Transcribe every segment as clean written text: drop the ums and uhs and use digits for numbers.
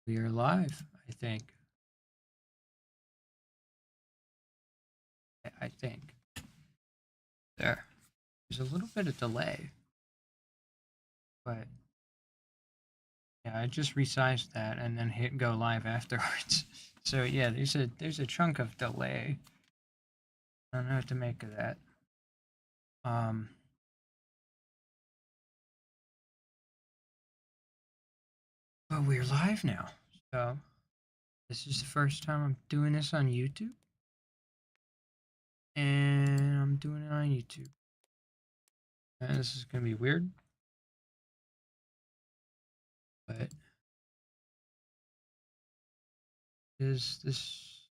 We are live, I think. I think. There. There's a little bit of delay, but yeah, I just resized that and then hit go live afterwards. So yeah, there's a chunk of delay. I don't know what to make of that. Um, but we're live now. So this is the first time I'm doing this on YouTube. And I'm doing it on YouTube. And this is gonna be weird. But is this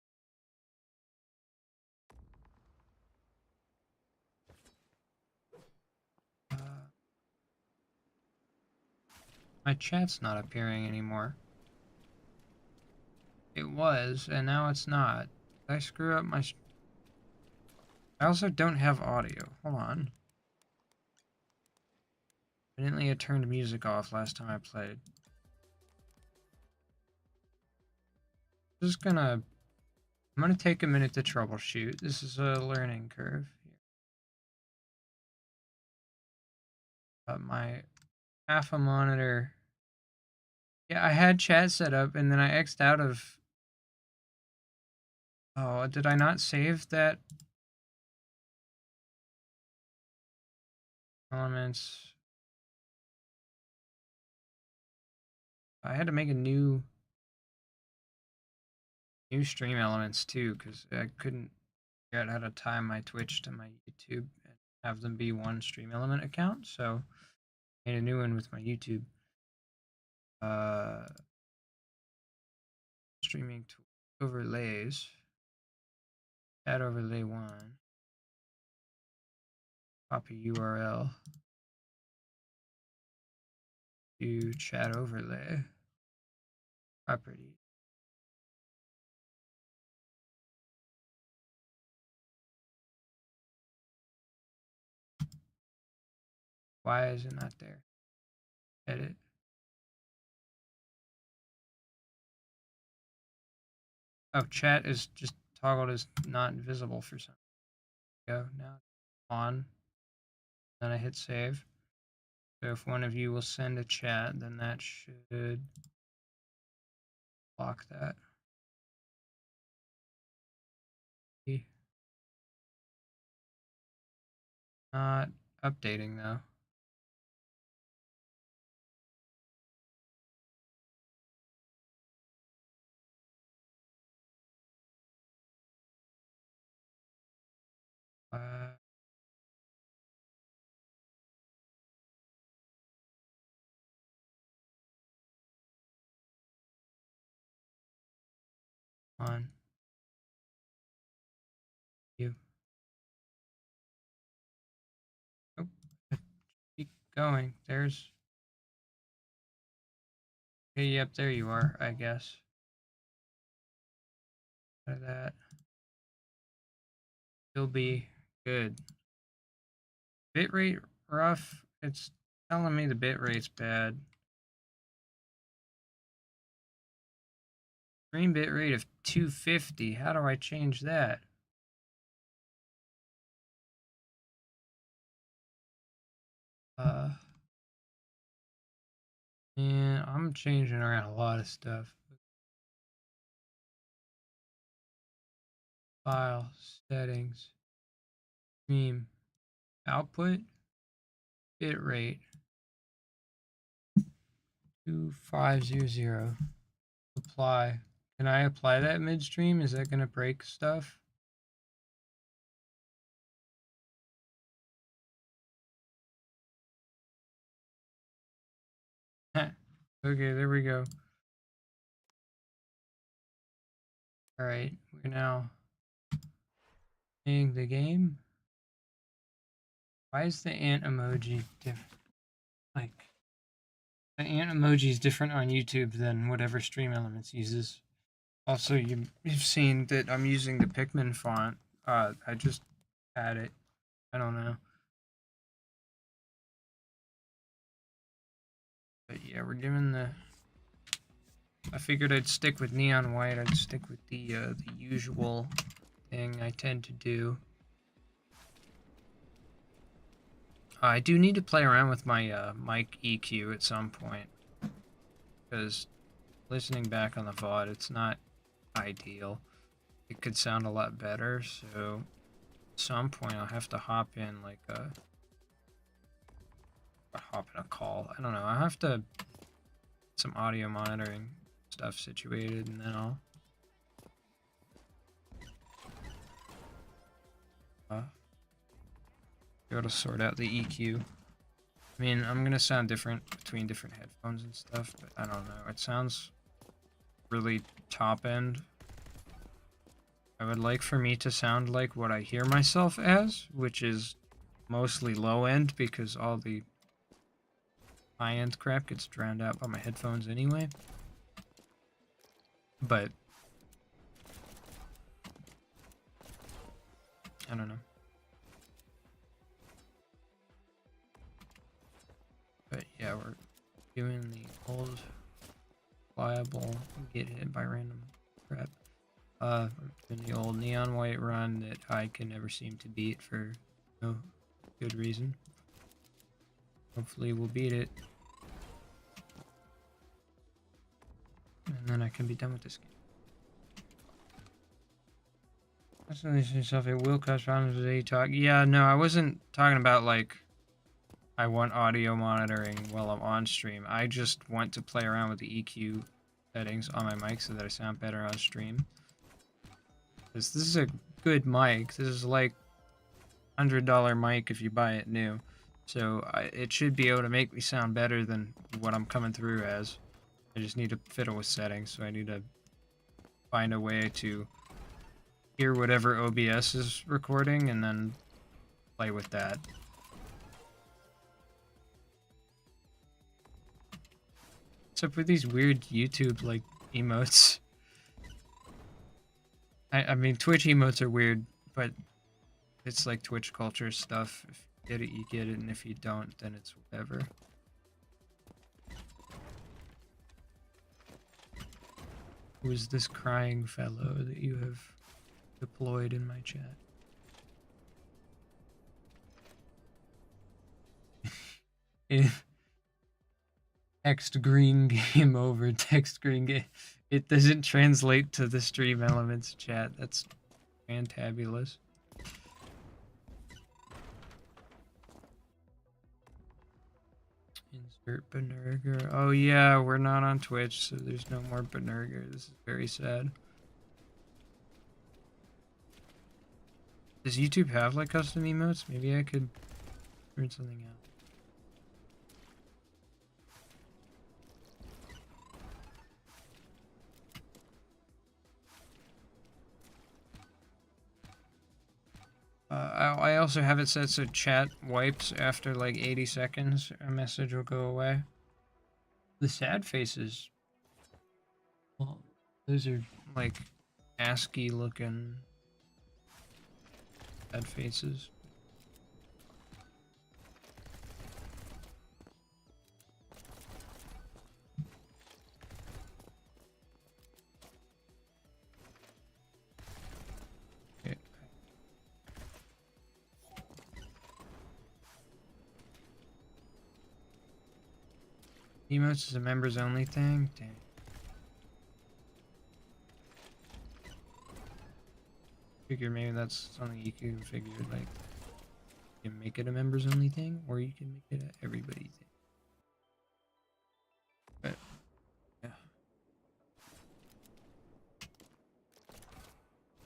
my chat's not appearing anymore. It was, and now it's not. Did I screw up my... I also don't have audio. Hold on. Evidently I turned music off last time I played. I'm gonna take a minute to troubleshoot. This is a learning curve. My half a monitor. Yeah, I had chat set up and then I X'd out of... Oh, did I not save that? Elements. I had to make a new stream elements too, because I couldn't figure out how to tie my Twitch to my YouTube and have them be one stream element account. So I made a new one with my YouTube. Streaming overlays. Add overlay 1. Copy URL to chat overlay. Property. Why is it not there? Edit. Oh, chat is just toggled as not visible for some. Go now. On. Then I hit save. So if one of you will send a chat, then that should block that. Not updating though. On you. Oh, keep going. There's. Okay, yep, there you are, I guess. That. Still be good. Bitrate rough. It's telling me the bitrate's bad. Screen bitrate of 250. How do I change that? Yeah, I'm changing around a lot of stuff. File, settings, stream, output, bitrate, 2500. Apply. Can I apply that midstream? Is that going to break stuff? Okay, there we go. All right, we're now playing the game. Why is the ant emoji different? Like, the ant emoji is different on YouTube than whatever Stream Elements uses. Also, you've seen that I'm using the Pikmin font. I just had it. I don't know. But yeah, we're doing the I figured I'd stick with neon white. I'd stick with the usual thing I tend to do. I do need to play around with my mic EQ at some point, because listening back on the VOD, it's not ideal. It could sound a lot better, so at some point I'll have to hop in like hop in a call. I don't know. I'll have to get some audio monitoring stuff situated, and then I'll be able to sort out the EQ. I mean, I'm gonna sound different between different headphones and stuff, but I don't know. It sounds really top end. I would like for me to sound like what I hear myself as, which is mostly low end, because all the high end crap gets drowned out by my headphones anyway. But I don't know. But yeah, we're doing the old pliable get hit by random crap. We're doing the old neon white run that I can never seem to beat for no good reason. Hopefully we'll beat it. And then I can be done with this game. That's yourself. It will cause problems with a talk. Yeah, no, I wasn't talking about like I want audio monitoring while I'm on stream. I just want to play around with the EQ settings on my mic so that I sound better on stream. This is a good mic. This is like $100 mic if you buy it new. So it should be able to make me sound better than what I'm coming through as. I just need to fiddle with settings, so I need to find a way to hear whatever OBS is recording and then play with that. What's up with these weird YouTube like emotes? I mean, Twitch emotes are weird, but it's like Twitch culture stuff. If you get it, you get it, and if you don't, then it's whatever. Who is this crying fellow that you have deployed in my chat? Text green game over, text green game. It doesn't translate to the stream elements chat. That's fantabulous. Insert Banurger. Oh yeah, we're not on Twitch, so there's no more Banurger. This is very sad. Does YouTube have like custom emotes? Maybe I could print something out. I also have it set so chat wipes after like 80 seconds. A message will go away. The sad faces. Well, those are like ASCII looking sad faces. Emotes is a members only thing? Dang. Figure maybe that's something you can figure, like, you can make it a members only thing, or you can make it a everybody thing. But, yeah.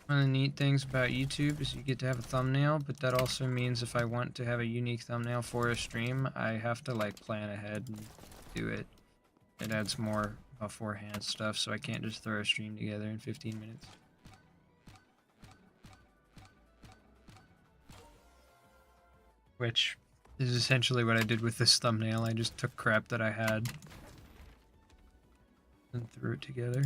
One of the neat things about YouTube is you get to have a thumbnail, but that also means if I want to have a unique thumbnail for a stream, I have to, like, plan ahead and do it. It adds more beforehand stuff, so I can't just throw a stream together in 15 minutes. Which is essentially what I did with this thumbnail. I just took crap that I had and threw it together.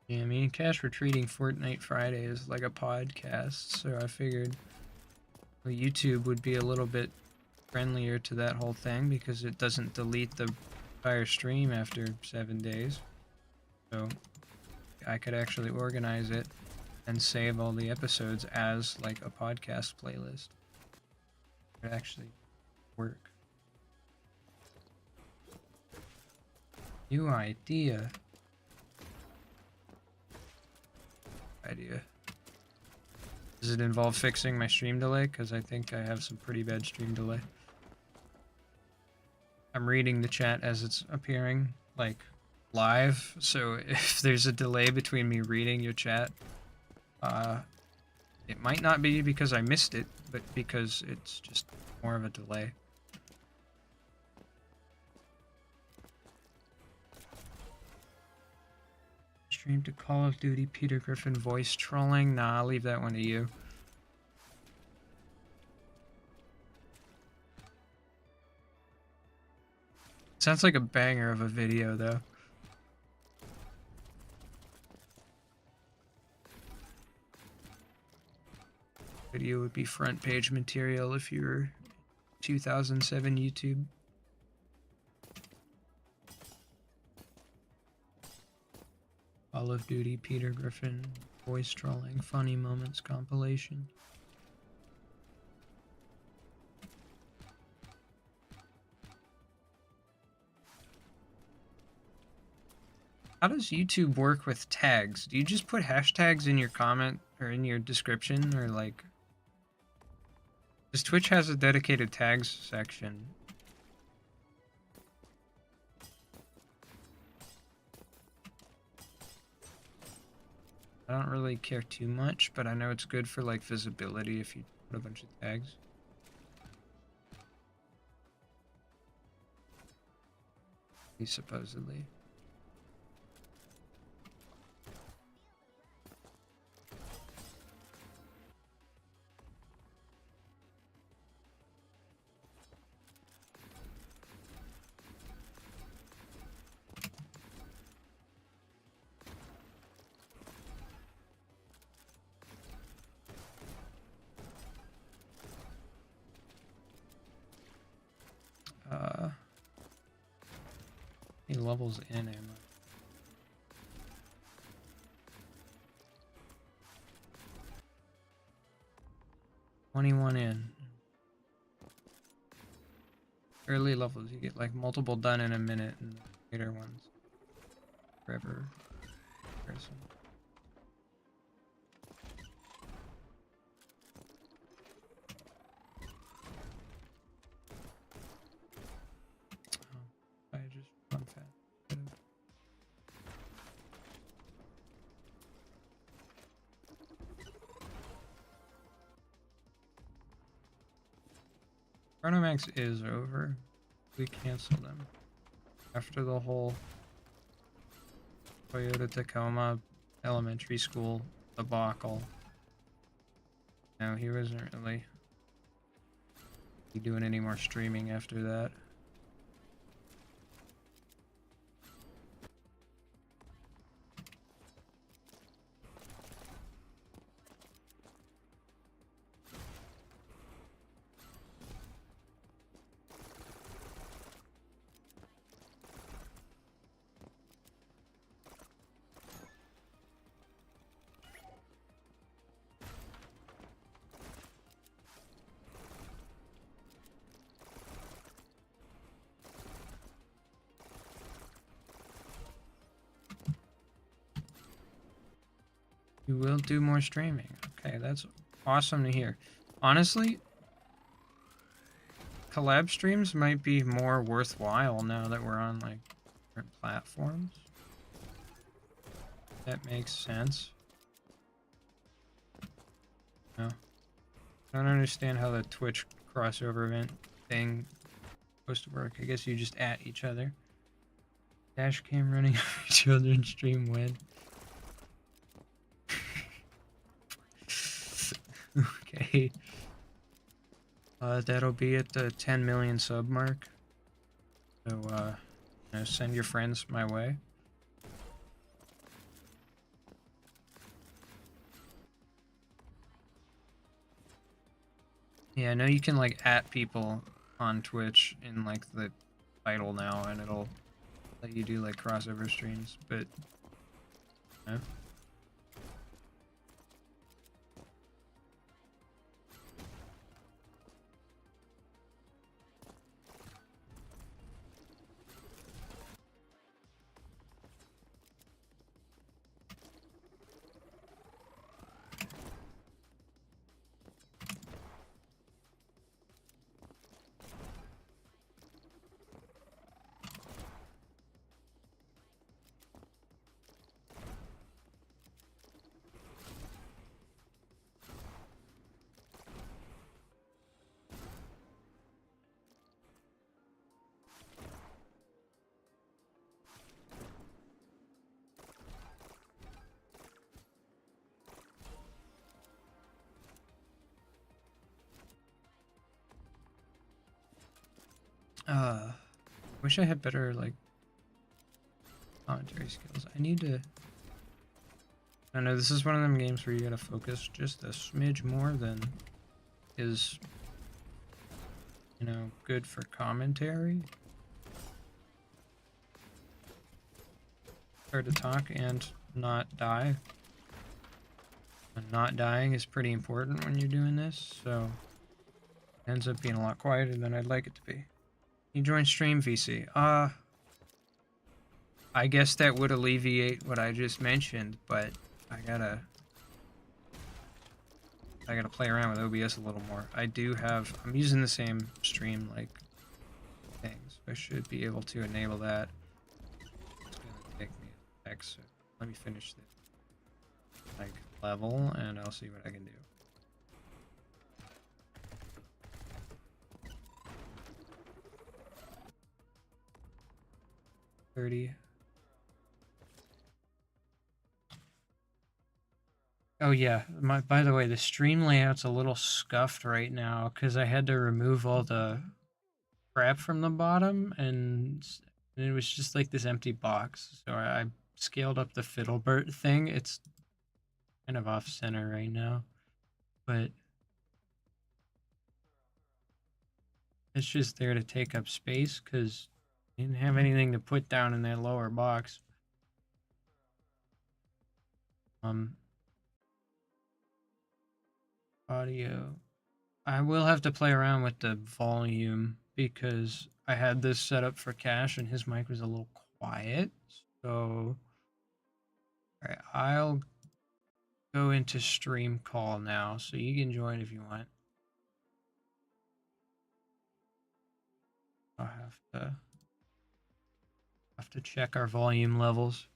Yeah, I mean, Cash Retreating Fortnite Friday is like a podcast, so I figured well, YouTube would be a little bit friendlier to that whole thing because it doesn't delete the entire stream after 7 days. So I could actually organize it and save all the episodes as like a podcast playlist. It would actually work. New idea. Does it involve fixing my stream delay? Because I think I have some pretty bad stream delay. I'm reading the chat as it's appearing, like, live, so if there's a delay between me reading your chat, it might not be because I missed it, but because it's just more of a delay. Stream to Call of Duty Peter Griffin voice trolling? Nah, I'll leave that one to you. Sounds like a banger of a video, though. Video would be front page material if you were 2007 YouTube. Call of Duty Peter Griffin voice trolling funny moments compilation. How does YouTube work with tags? Do you just put hashtags in your comment or in your description, or like... Because Twitch has a dedicated tags section. I don't really care too much, but I know it's good for like visibility if you put a bunch of tags. Supposedly. He levels in ammo. $21 in. Early levels, you get like multiple done in a minute, and later ones forever. Person. Oh, I just run fast. Chronomax is over. We canceled them after the whole Toyota Tacoma elementary school debacle. No, he wasn't really doing any more streaming after that. You will do more streaming. Okay, that's awesome to hear. Honestly, collab streams might be more worthwhile now that we're on like different platforms. That makes sense. No. I don't understand how the Twitch crossover event thing is supposed to work. I guess you just at each other. Dash cam running children stream win. Okay. That'll be at the 10 million sub mark. So, send your friends my way. Yeah, I know you can like at people on Twitch in like the title now, and it'll let you do like crossover streams, but no. Wish I had better like commentary skills. I need to. I know this is one of them games where you gotta focus just a smidge more than is, you know, good for commentary. Hard to talk and not die. And not dying is pretty important when you're doing this, so it ends up being a lot quieter than I'd like it to be. You join Stream VC. I guess that would alleviate what I just mentioned, but I gotta play around with OBS a little more. I'm using the same stream like things. I should be able to enable that. It's gonna take me a sec, so let me finish this like level and I'll see what I can do. Oh yeah, by the way, the stream layout's a little scuffed right now because I had to remove all the crap from the bottom and it was just like this empty box. So I scaled up the Fiddlebert thing. It's kind of off center right now, but it's just there to take up space because I didn't have anything to put down in that lower box. Audio. I will have to play around with the volume because I had this set up for Cash and his mic was a little quiet. So, alright, I'll go into stream call now, so you can join if you want. I'll have to check our volume levels.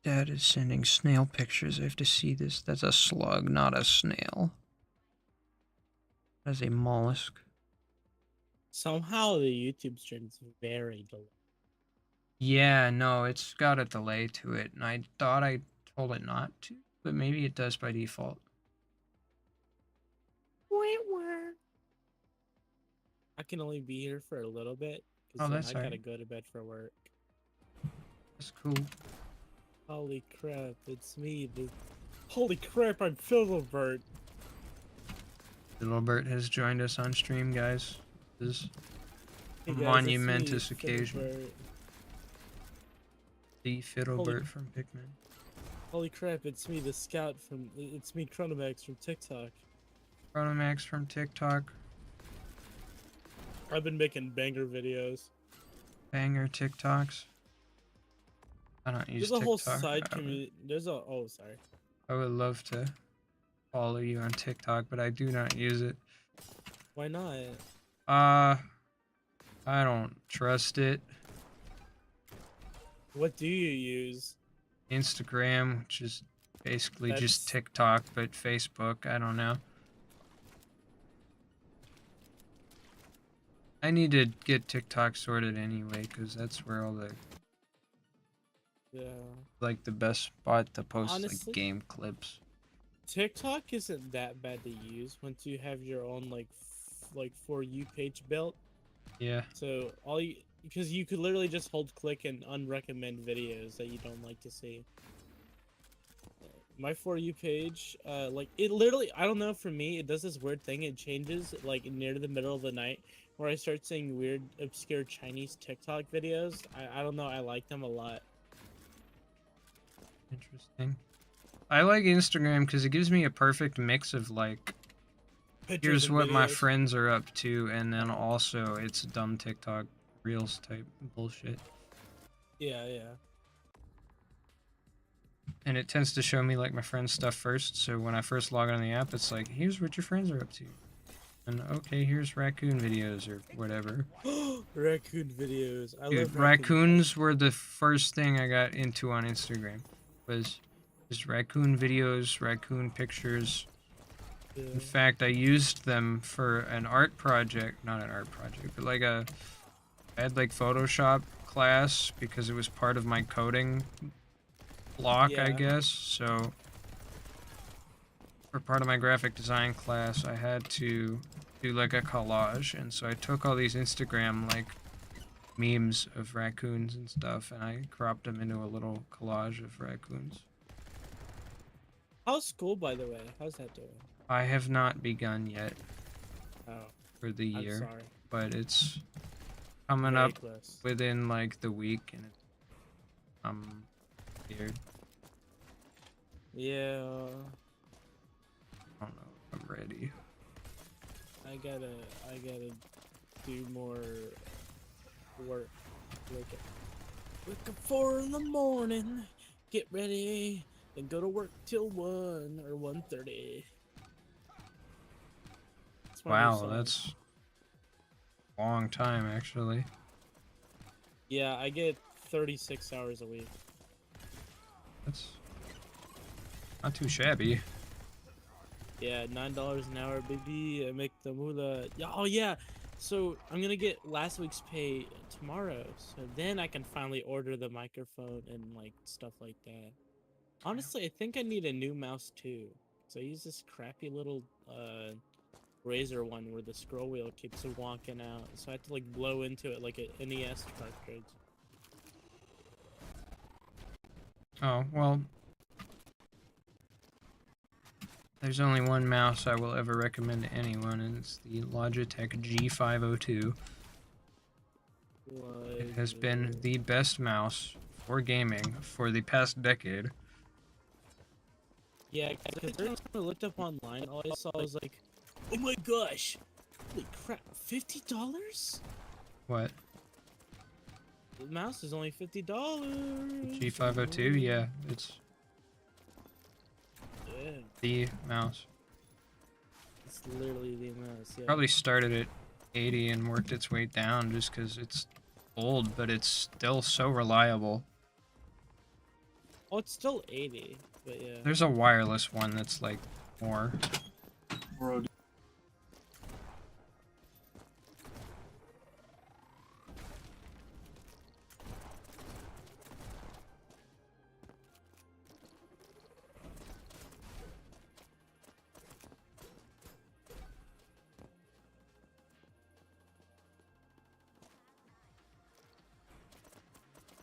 Dad is sending snail pictures. I have to see this. That's a slug, not a snail. That's a mollusk. Somehow the YouTube stream is very delayed. Yeah, no, it's got a delay to it, and I thought I told it not to, but maybe it does by default. I can only be here for a little bit Oh, because then that's I all gotta right. go to bed for work. That's cool. Holy crap, it's me. Holy crap, I'm Fiddlebert. Fiddlebert has joined us on stream, guys. This is Hey a guys, it's me, monumentous occasion. Fiddlebert. The Fiddlebert from Pikmin. Holy crap, it's me, the scout from. It's me, Chronomax from TikTok. Chronomax from TikTok. I've been making banger videos. Banger TikToks. I don't use There's a whole TikTok. side community. Oh, sorry. I would love to follow you on TikTok, but I do not use it. Why not? I don't trust it. What do you use? Instagram, which is basically just TikTok, but Facebook. I don't know. I need to get TikTok sorted anyway, because that's where all the like the best spot to post. Honestly, like game clips. TikTok isn't that bad to use once you have your own like For You page built. Yeah. So all you because you could literally just hold click and unrecommend videos that you don't like to see. My For You page, like it literally, I don't know, for me, it does this weird thing. It changes like near the middle of the night where I start seeing weird, obscure Chinese TikTok videos. I don't know, I like them a lot. Interesting. I like Instagram because it gives me a perfect mix of like, Pictures here's and what my videos. friends are up to, and then also it's dumb TikTok reels type bullshit. Yeah, yeah. And it tends to show me like my friends' stuff first. So when I first log on the app, it's like, here's what your friends are up to, and okay, here's raccoon videos or whatever. Raccoon videos. I Dude, love raccoon. raccoons were the first thing I got into on Instagram. Was just raccoon videos, raccoon pictures. Yeah. In fact, I used them for an art project, not an art project, but like I had like Photoshop class because it was part of my coding block, I Yeah. guess. So for part of my graphic design class, I had to do like a collage, and so I took all these Instagram like memes of raccoons and stuff, and I cropped them into a little collage of raccoons. How's school, by the way? How's that doing? I have not begun yet Oh, for the I'm year, sorry. but it's coming Very up close. within like the week, and I'm scared. Yeah. I don't know if I'm ready. I gotta do more work. Wake up 4 in the morning, get ready, then go to work till 1 or 1:30. That's my new Wow, song. that's a long time actually. Yeah, I get 36 hours a week. That's not too shabby. Yeah, $9 an hour, baby. I make the moolah. Yeah, oh yeah. So I'm gonna get last week's pay tomorrow. So then I can finally order the microphone and like stuff like that. Honestly, I think I need a new mouse too. So I use this crappy little Razer one where the scroll wheel keeps wonking out. So I have to like blow into it like an NES cartridge. Oh, well, there's only one mouse I will ever recommend to anyone, and it's the Logitech G502. It has been the best mouse for gaming for the past decade. Yeah, because every time I looked up online, all I saw was like, oh my gosh, holy crap, $50? What? The mouse is only $50. G502? Yeah, it's Yeah, the mouse. it's literally the mouse. Yeah. Probably started at 80 and worked its way down just because it's old, but it's still so reliable. Oh, it's still 80, but yeah. There's a wireless one that's like more. Bro,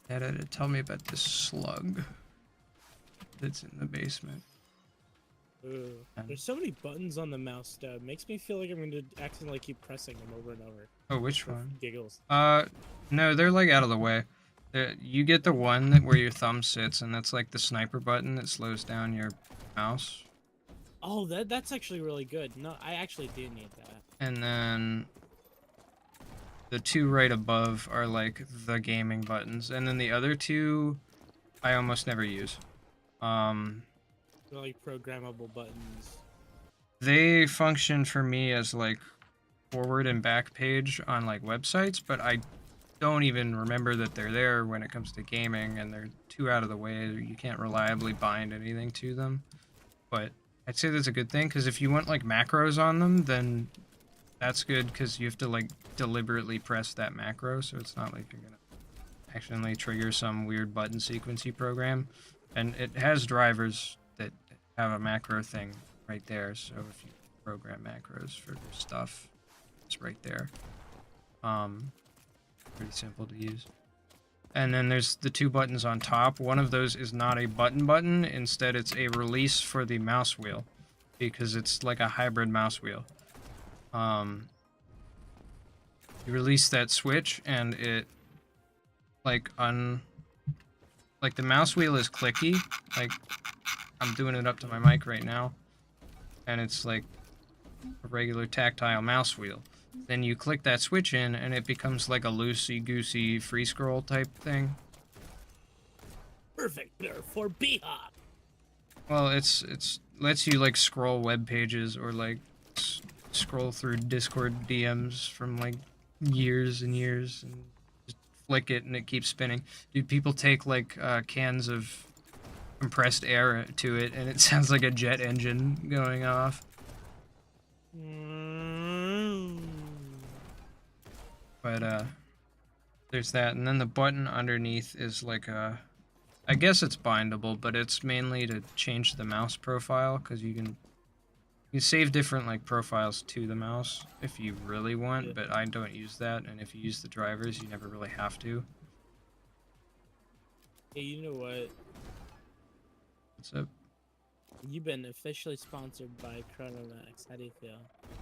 Dad, tell me about this slug that's in the basement. Ugh. There's so many buttons on the mouse stab. Makes me feel like I'm gonna accidentally keep pressing them over and over. Oh, which For one? giggles. No, they're like out of the way. You get the one that where your thumb sits, and that's like the sniper button that slows down your mouse. Oh, that's actually really good. No, I actually do need that. And then the two right above are like the gaming buttons, and then the other two I almost never use. They're like programmable buttons. They function for me as like forward and back page on like websites, but I don't even remember that they're there when it comes to gaming, and they're too out of the way. You can't reliably bind anything to them. But I'd say that's a good thing, because if you want like macros on them, then that's good, because you have to like deliberately press that macro, so it's not like you're gonna accidentally trigger some weird button sequencey program. And it has drivers that have a macro thing right there. So if you program macros for this stuff, it's right there. Pretty simple to use. And then there's the two buttons on top. One of those is not a button. Instead, it's a release for the mouse wheel, because it's like a hybrid mouse wheel. You release that switch, and it like the mouse wheel is clicky. Like, I'm doing it up to my mic right now, and it's like a regular tactile mouse wheel. Then you click that switch in, and it becomes like a loosey-goosey free scroll type thing. Perfect for B-Hop. Well, it's lets you like scroll web pages or like scroll through Discord DMs from like years and years, and just flick it and it keeps spinning. Dude, people take like cans of compressed air to it, and it sounds like a jet engine going off. But there's that, and then the button underneath is like a, I guess it's bindable, but it's mainly to change the mouse profile, because you save different like profiles to the mouse if you really want, Yeah. but I don't use that, and if you use the drivers, you never really have to. Hey, you know what? What's up? You've been officially sponsored by Chronomax. How do you feel?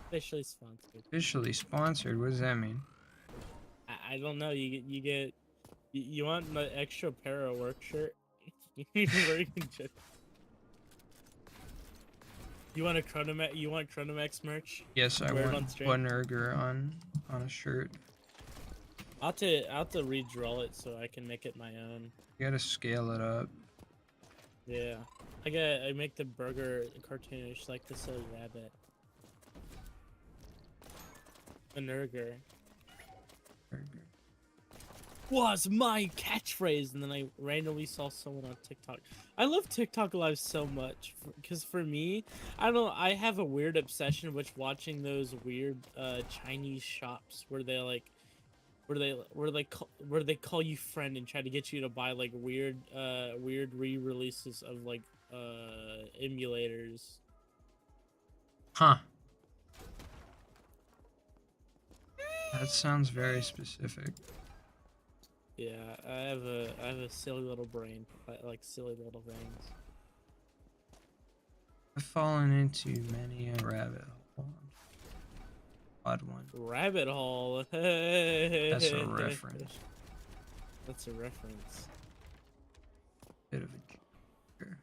Officially sponsored. Officially sponsored? What does that mean? I don't know. You want the extra pair of work shirt? Where you can just... You want Chronomax merch? Yes, I Wear it on want stream? Bunurger on a shirt. I'll have to redraw it so I can make it my own. You gotta scale it up. Yeah. I make the burger cartoonish like the silly rabbit. A nurger. Burger. Was my catchphrase, and then I randomly saw someone on TikTok. I love TikTok live so much because for me, I have a weird obsession with watching those weird Chinese shops where they like where they call you friend and try to get you to buy like weird re-releases of like emulators. Huh. That sounds very specific. Yeah, I have a silly little brain. I like silly little things. I've fallen into many a rabbit hole. Odd one. Rabbit hole. That's a reference. That's a reference. Bit of a joker.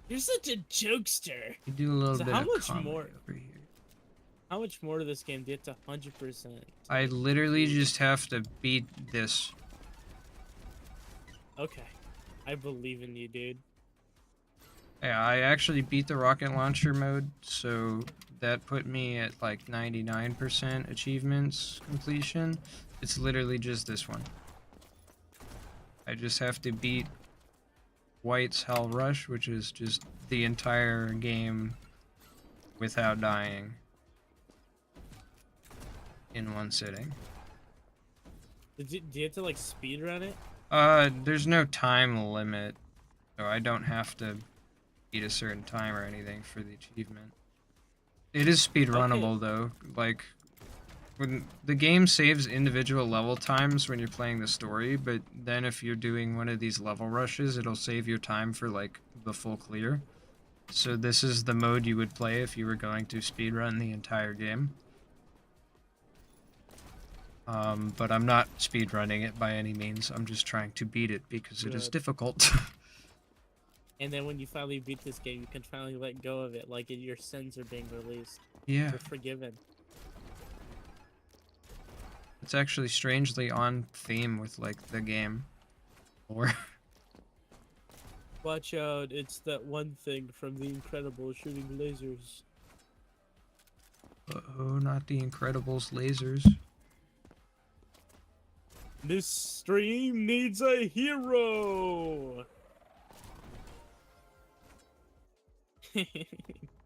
You're such a jokester. You do a little So bit how of much comedy more? over here. How much more to this game do you get to 100%? I literally just have to beat this. Okay, I believe in you, dude. Yeah, I actually beat the rocket launcher mode, so that put me at like 99% achievements completion. It's literally just this one. I just have to beat White's Hell Rush, which is just the entire game without dying in one sitting. Do you have to like speed run it? There's no time limit, so I don't have to beat a certain time or anything for the achievement. It is speedrunnable though, like when the game saves individual level times when you're playing the story, but then if you're doing one of these level rushes, it'll save your time for like the full clear. So this is the mode you would play if you were going to speedrun the entire game. But I'm not speedrunning it by any means. I'm just trying to beat it because it is Good. difficult. And then when you finally beat this game, you can finally let go of it, like your sins are being released. Yeah. You're forgiven. It's actually strangely on theme with like the game. Or Watch out, it's that one thing from The Incredibles shooting lasers. oh, not the Incredibles lasers. This stream needs a hero!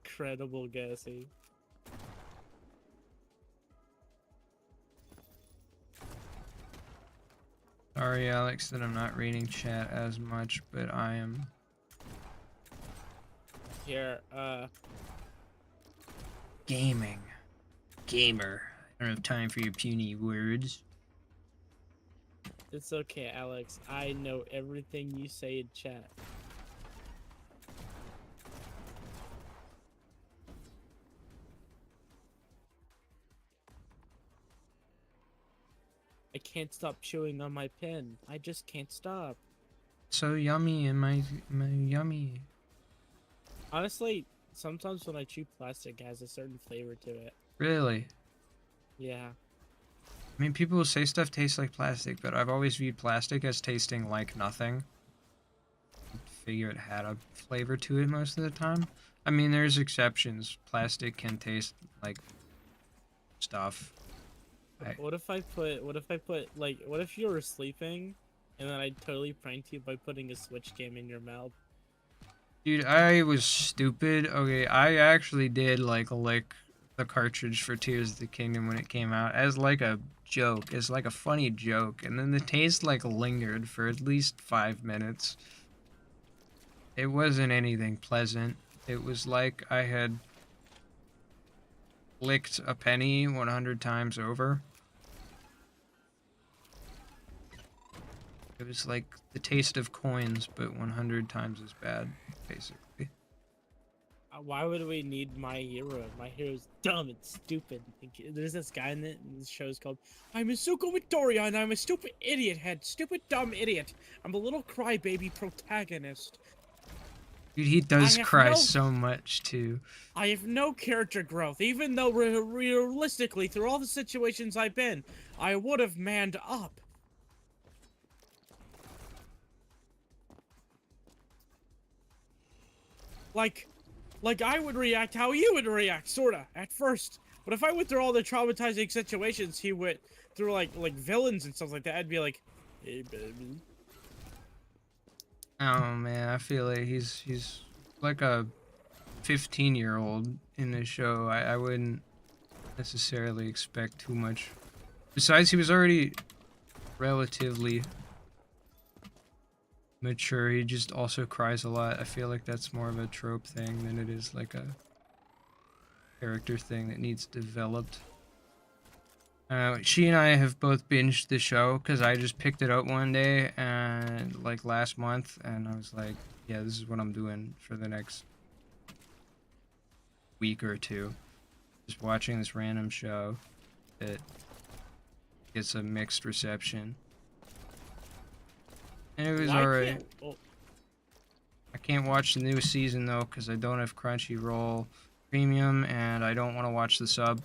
Incredible, Gassy. Sorry, Alex, that I'm not reading chat as much, but I am Here, Gaming. Gamer. I don't have time for your puny words. it's okay, Alex. I know everything you say in chat. I can't stop chewing on my pen. I just can't stop. So yummy and my yummy. Honestly, sometimes when I chew plastic, it has a certain flavor to it. Really? Yeah. I mean, people will say stuff tastes like plastic, but I've always viewed plastic as tasting like nothing. Figure it had a flavor to it most of the time. I mean, there's exceptions. Plastic can taste like stuff. What if I put like what if you were sleeping and then I totally pranked you by putting a Switch game in your mouth? Dude, I was stupid. Okay, I actually did like lick the cartridge for Tears of the Kingdom when it came out as like a joke, as like a funny joke, and then the taste like lingered for at least 5 minutes. It wasn't anything pleasant. It was like I had licked a penny 100 times over. It was like the taste of coins, but 100 times as bad, basically. Why would we need My Hero? My Hero's dumb and stupid. There's this guy in it, and this show's called I'm Isuko Midoriya and I'm a stupid idiot head. Stupid dumb idiot. I'm a little crybaby protagonist. Dude, he does cry no, so much, too. I have no character growth, even though realistically, through all the situations I've been, I would have manned up. Like I would react how you would react, sorta, at first. But if I went through all the traumatizing situations he went through, like villains and stuff like that, I'd be like, hey, baby. Oh man, I feel like he's like a 15-year-old in this show. I wouldn't necessarily expect too much. Besides, he was already relatively mature. He just also cries a lot. I feel like that's more of a trope thing than it is like a character thing that needs developed. She and I have both binged the show because I just picked it up one day and like last month, and I was like, yeah, this is what I'm doing for the next week or two. Just watching this random show that gets a mixed reception. And it was alright. I can't watch the new season though because I don't have Crunchyroll Premium and I don't want to watch the sub.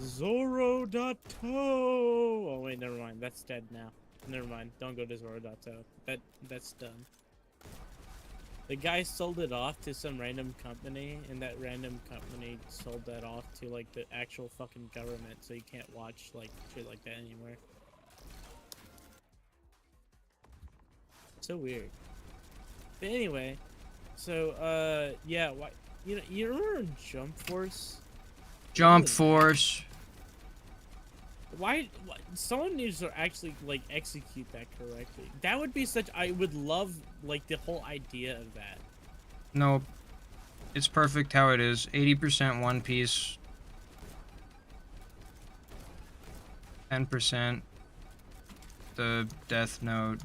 Zoro.to. Oh wait, never mind. That's dead now. Never mind. Don't go to Zoro.to. That's done. The guy sold it off to some random company, and that random company sold that off to like the actual fucking government, so you can't watch like shit like that anymore. So weird. But anyway, so yeah, why you remember Jump Force? Jump Force. Why someone needs to actually like execute that correctly. That would be such I would love like the whole idea of that. Nope. It's perfect how it is. 80% One Piece. 10% the Death Note.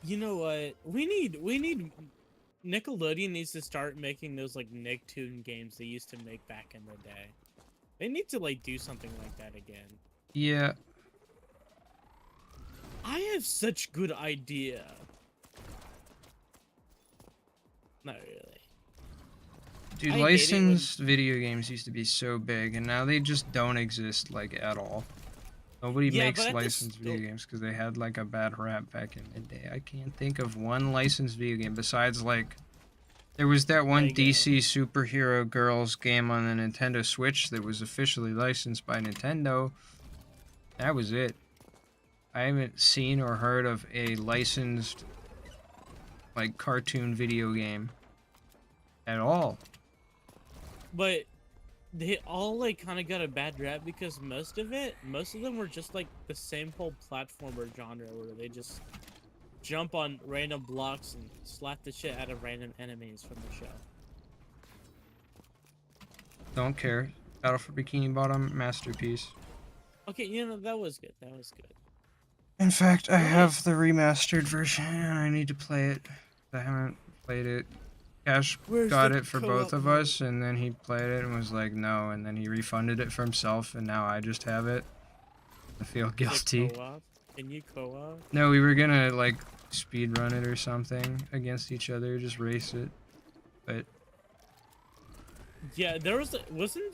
You know what? We need Nickelodeon needs to start making those like Nicktoon games they used to make back in the day. They need to like do something like that again. Yeah. I have such good idea. Not really. Dude, I hate it licensed video games used to be so big, and now they just don't exist, like, at all. Nobody Yeah, makes but at licensed video games because they had, like, a bad rap back in the day. I can't think of one licensed video game besides, like, there was that one There you go. DC superhero girls game on the Nintendo Switch that was officially licensed by Nintendo. That was it. I haven't seen or heard of a licensed, like, cartoon video game at all. But they all like kind of got a bad rap because most of them were just like the same whole platformer genre where they just jump on random blocks and slap the shit out of random enemies from the show. Don't care. Battle for Bikini Bottom, masterpiece. Okay, you know, that was good. That was good. In fact, I Right. have the remastered version and I need to play it. I haven't played it. Cash Where's got the it for both co-op of mode? us, and then he played it and was like, no, and then he refunded it for himself, and now I just have it. I feel Is it guilty. co-op? Can you co-op? No, we were gonna, like, speed run it or something against each other, just race it. But Yeah, there was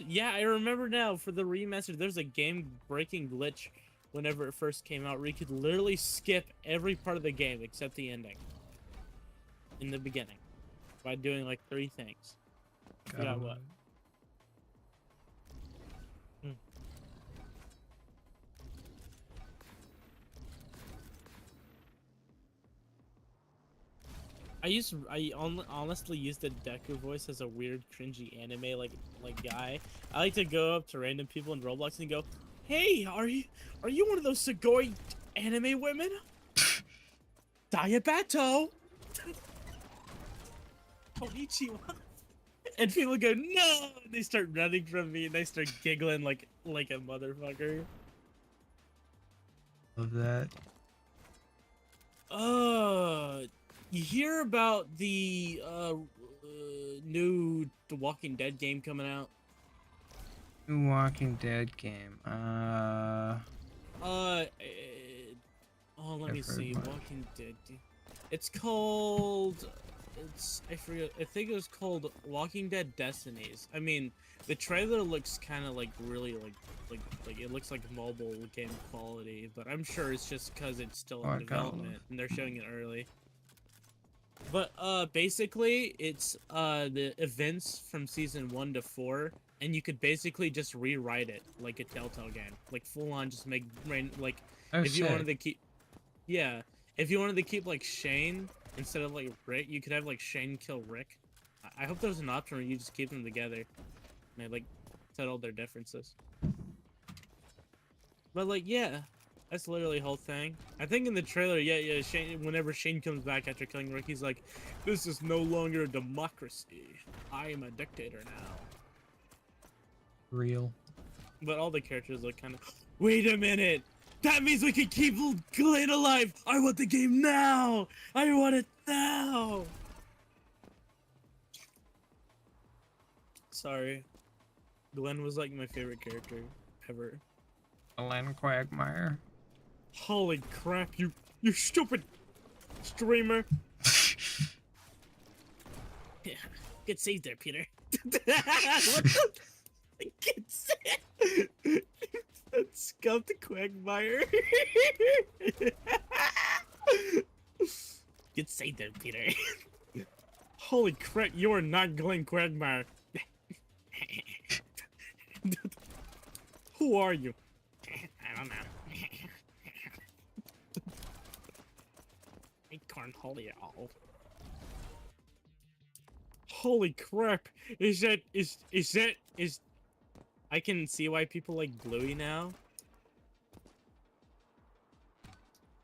yeah, I remember now for the remaster there's a game-breaking glitch whenever it first came out where you could literally skip every part of the game except the ending in the beginning by doing like 3 things. I forgot what. Honestly use the Deku voice as a weird, cringy anime like guy. I like to go up to random people in Roblox and go, "Hey, are you one of those Sugoi anime women? Diabato, Konnichiwa." And people go, "No!" And they start running from me and they start giggling like a motherfucker. Love that. You hear about the new The Walking Dead game coming out? New Walking Dead game. Let me I've heard see. much. Walking Dead. It's called. I forget. I think it was called Walking Dead Destinies. I mean, the trailer looks kind of like really like it looks like mobile game quality, but I'm sure it's just because it's still in development and they're showing it early. But basically it's the events from season 1 to 4, and you could basically just rewrite it like a Telltale game, like full on just make like if you wanted to keep, yeah, if you wanted to keep like Shane instead of like Rick, you could have like Shane kill Rick. I hope there's an option where you just keep them together and they like settle their differences. But like, yeah, that's literally the whole thing. I think in the trailer, yeah, Shane, whenever Shane comes back after killing Rick, he's like, "This is no longer a democracy. I am a dictator now." Real. But all the characters look kind of, wait a minute! That means we can keep Glenn alive! I want the game now! I want it now! Sorry. Glenn was like my favorite character ever. Glenn Quagmire. Holy crap, you stupid streamer! Yeah, get saved there, Peter. Get saved! That scuffed Quagmire. Get saved there, Peter. Holy crap, you are not Glenn Quagmire. Who are you? I don't know. Cornholio. Holy crap! Is I can see why people like Bluey now.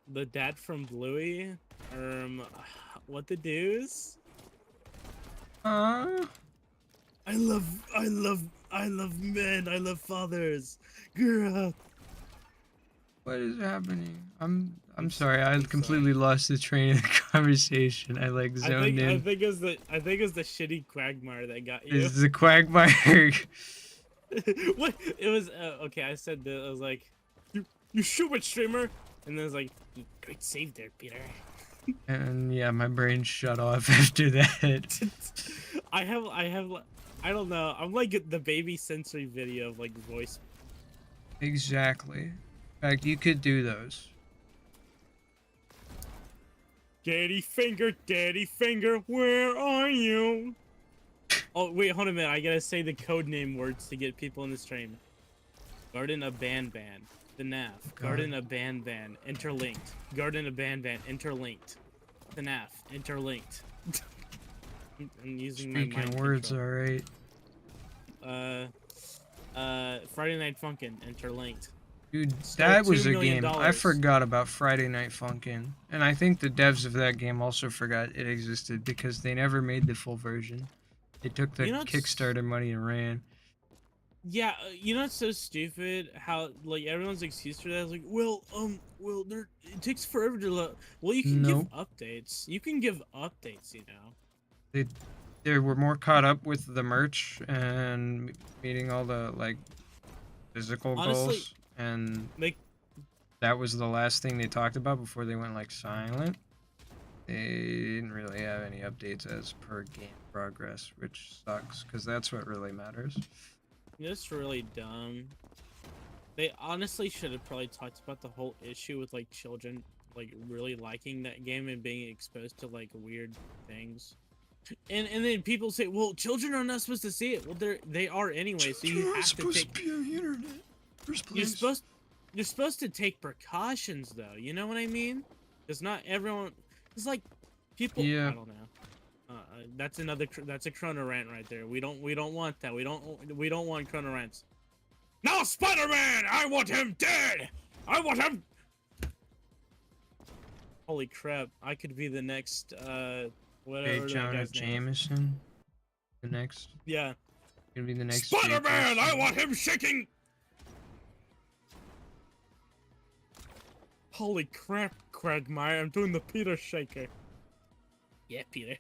The dad from Bluey, what the deuce? I love men. I love fathers. Girl. What is happening? I'm sorry. I completely lost the train of the conversation. I like zoned in. I think it was the shitty Quagmire that got you. Is the Quagmire? What? It was okay. I said that. I was like, you stupid streamer, and then it was like, great save there, Peter. And yeah, my brain shut off after that. I don't know. I'm like the baby sensory video of like voice. Exactly. In fact, you could do those. Daddy finger, where are you? Oh wait, hold a minute. I gotta say the code name words to get people in the stream. Garden of Ban, the NAF. Garden of Ban, interlinked. Garden of Ban, interlinked. The NAF, interlinked. I'm using my mind words, control. alright. Friday Night Funkin', interlinked. Dude, Stole that was $2 a million. game. I forgot about Friday Night Funkin'. And I think the devs of that game also forgot it existed because they never made the full version. They took the You know, it's Kickstarter money and ran. yeah. You know, it's so stupid how like everyone's excuse for that is like, well, there it takes forever to load. Well, you can give Nope. updates. You can give updates. You know. They they were more caught up with the merch and meeting all the like physical Honestly, goals, and like that was the last thing they talked about before they went like silent. They didn't really have any updates as per game progress, which sucks because that's what really matters. it's really dumb. They honestly should have probably talked about the whole issue with like children like really liking that game and being exposed to like weird things. And then people say, well, children are not supposed to see it. Well, they are anyway. So you have to take. Be on the internet. First You're supposed you're supposed to take precautions though. You know what I mean? Because not everyone. It's like people. Yeah. I don't know. That's another. That's a Chrono rant right there. We don't want that. We don't want Chrono rants. No, Spider-Man! I want him dead! I want him. Holy crap! I could be the next. Whatever that Jonah guy's name is. Jameson. The next. Yeah. Gonna be the next. Spider-Man! I want him shaking. Holy crap, Quagmire, I'm doing the Peter shaker. Yeah, Peter.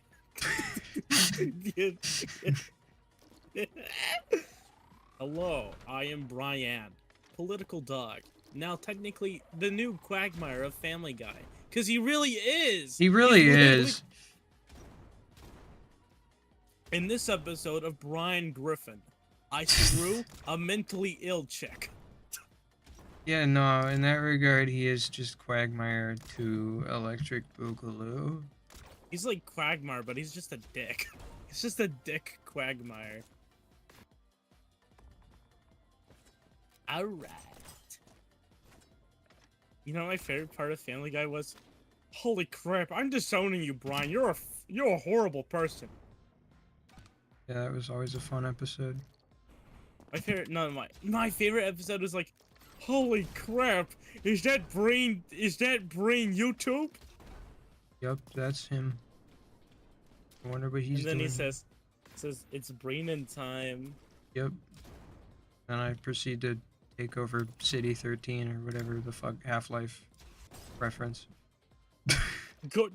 Hello, I am Brian, political dog. Now technically the new Quagmire of Family Guy. Cause he really is! He really He's literally- is. In this episode of Brian Griffin, I threw a mentally ill chick. Yeah, no, in that regard, he is just Quagmire to Electric Boogaloo. He's like Quagmire, but he's just a dick. He's just a dick Quagmire. Alright. You know what my favorite part of Family Guy was? Holy crap, I'm disowning you, Brian. You're a horrible person. Yeah, that was always a fun episode. My favorite, no, my favorite episode was like, holy crap, is that brain YouTube? Yup, that's him. I wonder what he's And then doing. he says, it's brain in time. Yep. And I proceed to take over City 13 or whatever the fuck Half-Life reference. Good.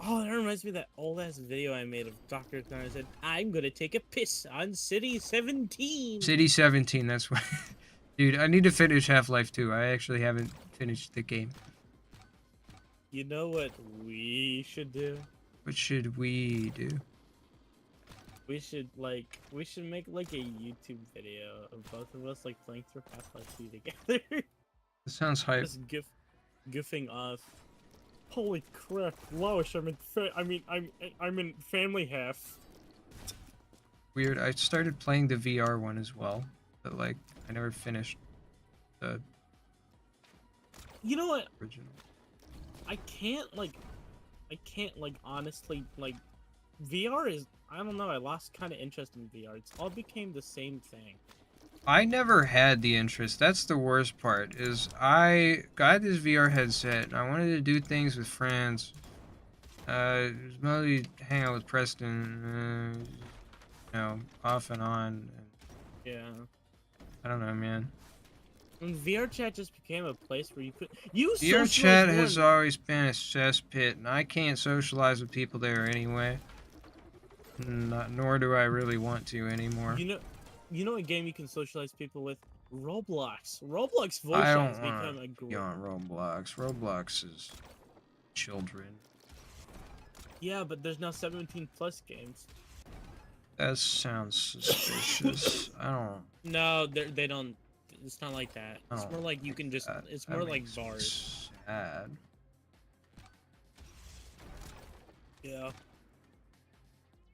Oh, that reminds me of that old ass video I made of Dr. Thunder said, I'm gonna take a piss on City 17. City 17, that's what. Dude, I need to finish Half-Life 2. I actually haven't finished the game. You know what we should do? What should we do? We should make like a YouTube video of both of us like playing through Half-Life 2 together. That sounds hype. Just goofing off. Holy crap, Lois, I'm in family half. Weird. I started playing the VR one as well, but like I never finished the You know what? original. I can't honestly like VR is I don't know, I lost kind of interest in VR. It's all became the same thing. I never had the interest. That's the worst part. Is I got this VR headset and I wanted to do things with friends. It was mostly hang out with Preston, you know, off and on. Yeah. I don't know, man. And VR chat just became a place where you VR socialize chat more has in- always been a cesspit, and I can't socialize with people there anyway. Nor do I really want to anymore. You know a game you can socialize people with? Roblox. Roblox voice I chat don't has become a want to great. be on Roblox. Roblox is children. Yeah, but there's now 17 plus games. That sounds suspicious. I don't. No, they don't. It's not like that. I It's don't more like you can just. that- It's that more like makes me bars. Sad. Yeah.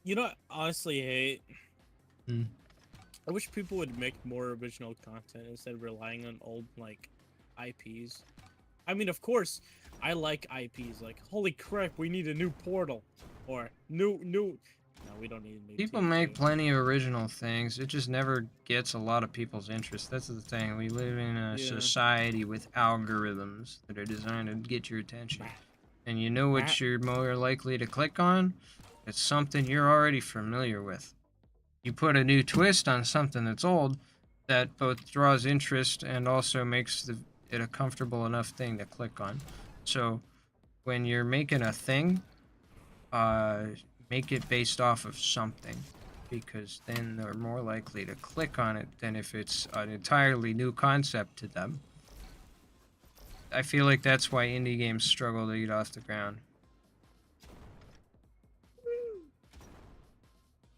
You know, what I honestly hate. Hmm. I wish people would make more original content instead of relying on old like IPs. I mean, of course, I like IPs. Like, holy crap, we need a new Portal, or new No, we don't need to make People TF2. make plenty of original things. It just never gets a lot of people's interest. That's the thing. We live in a Yeah. society with algorithms that are designed to get your attention. And you know Rap. what you're more likely to click on? It's something you're already familiar with. You put a new twist on something that's old, that both draws interest and also makes it a comfortable enough thing to click on. So when you're making a thing, make it based off of something, because then they're more likely to click on it than if it's an entirely new concept to them. I feel like that's why indie games struggle to get off the ground.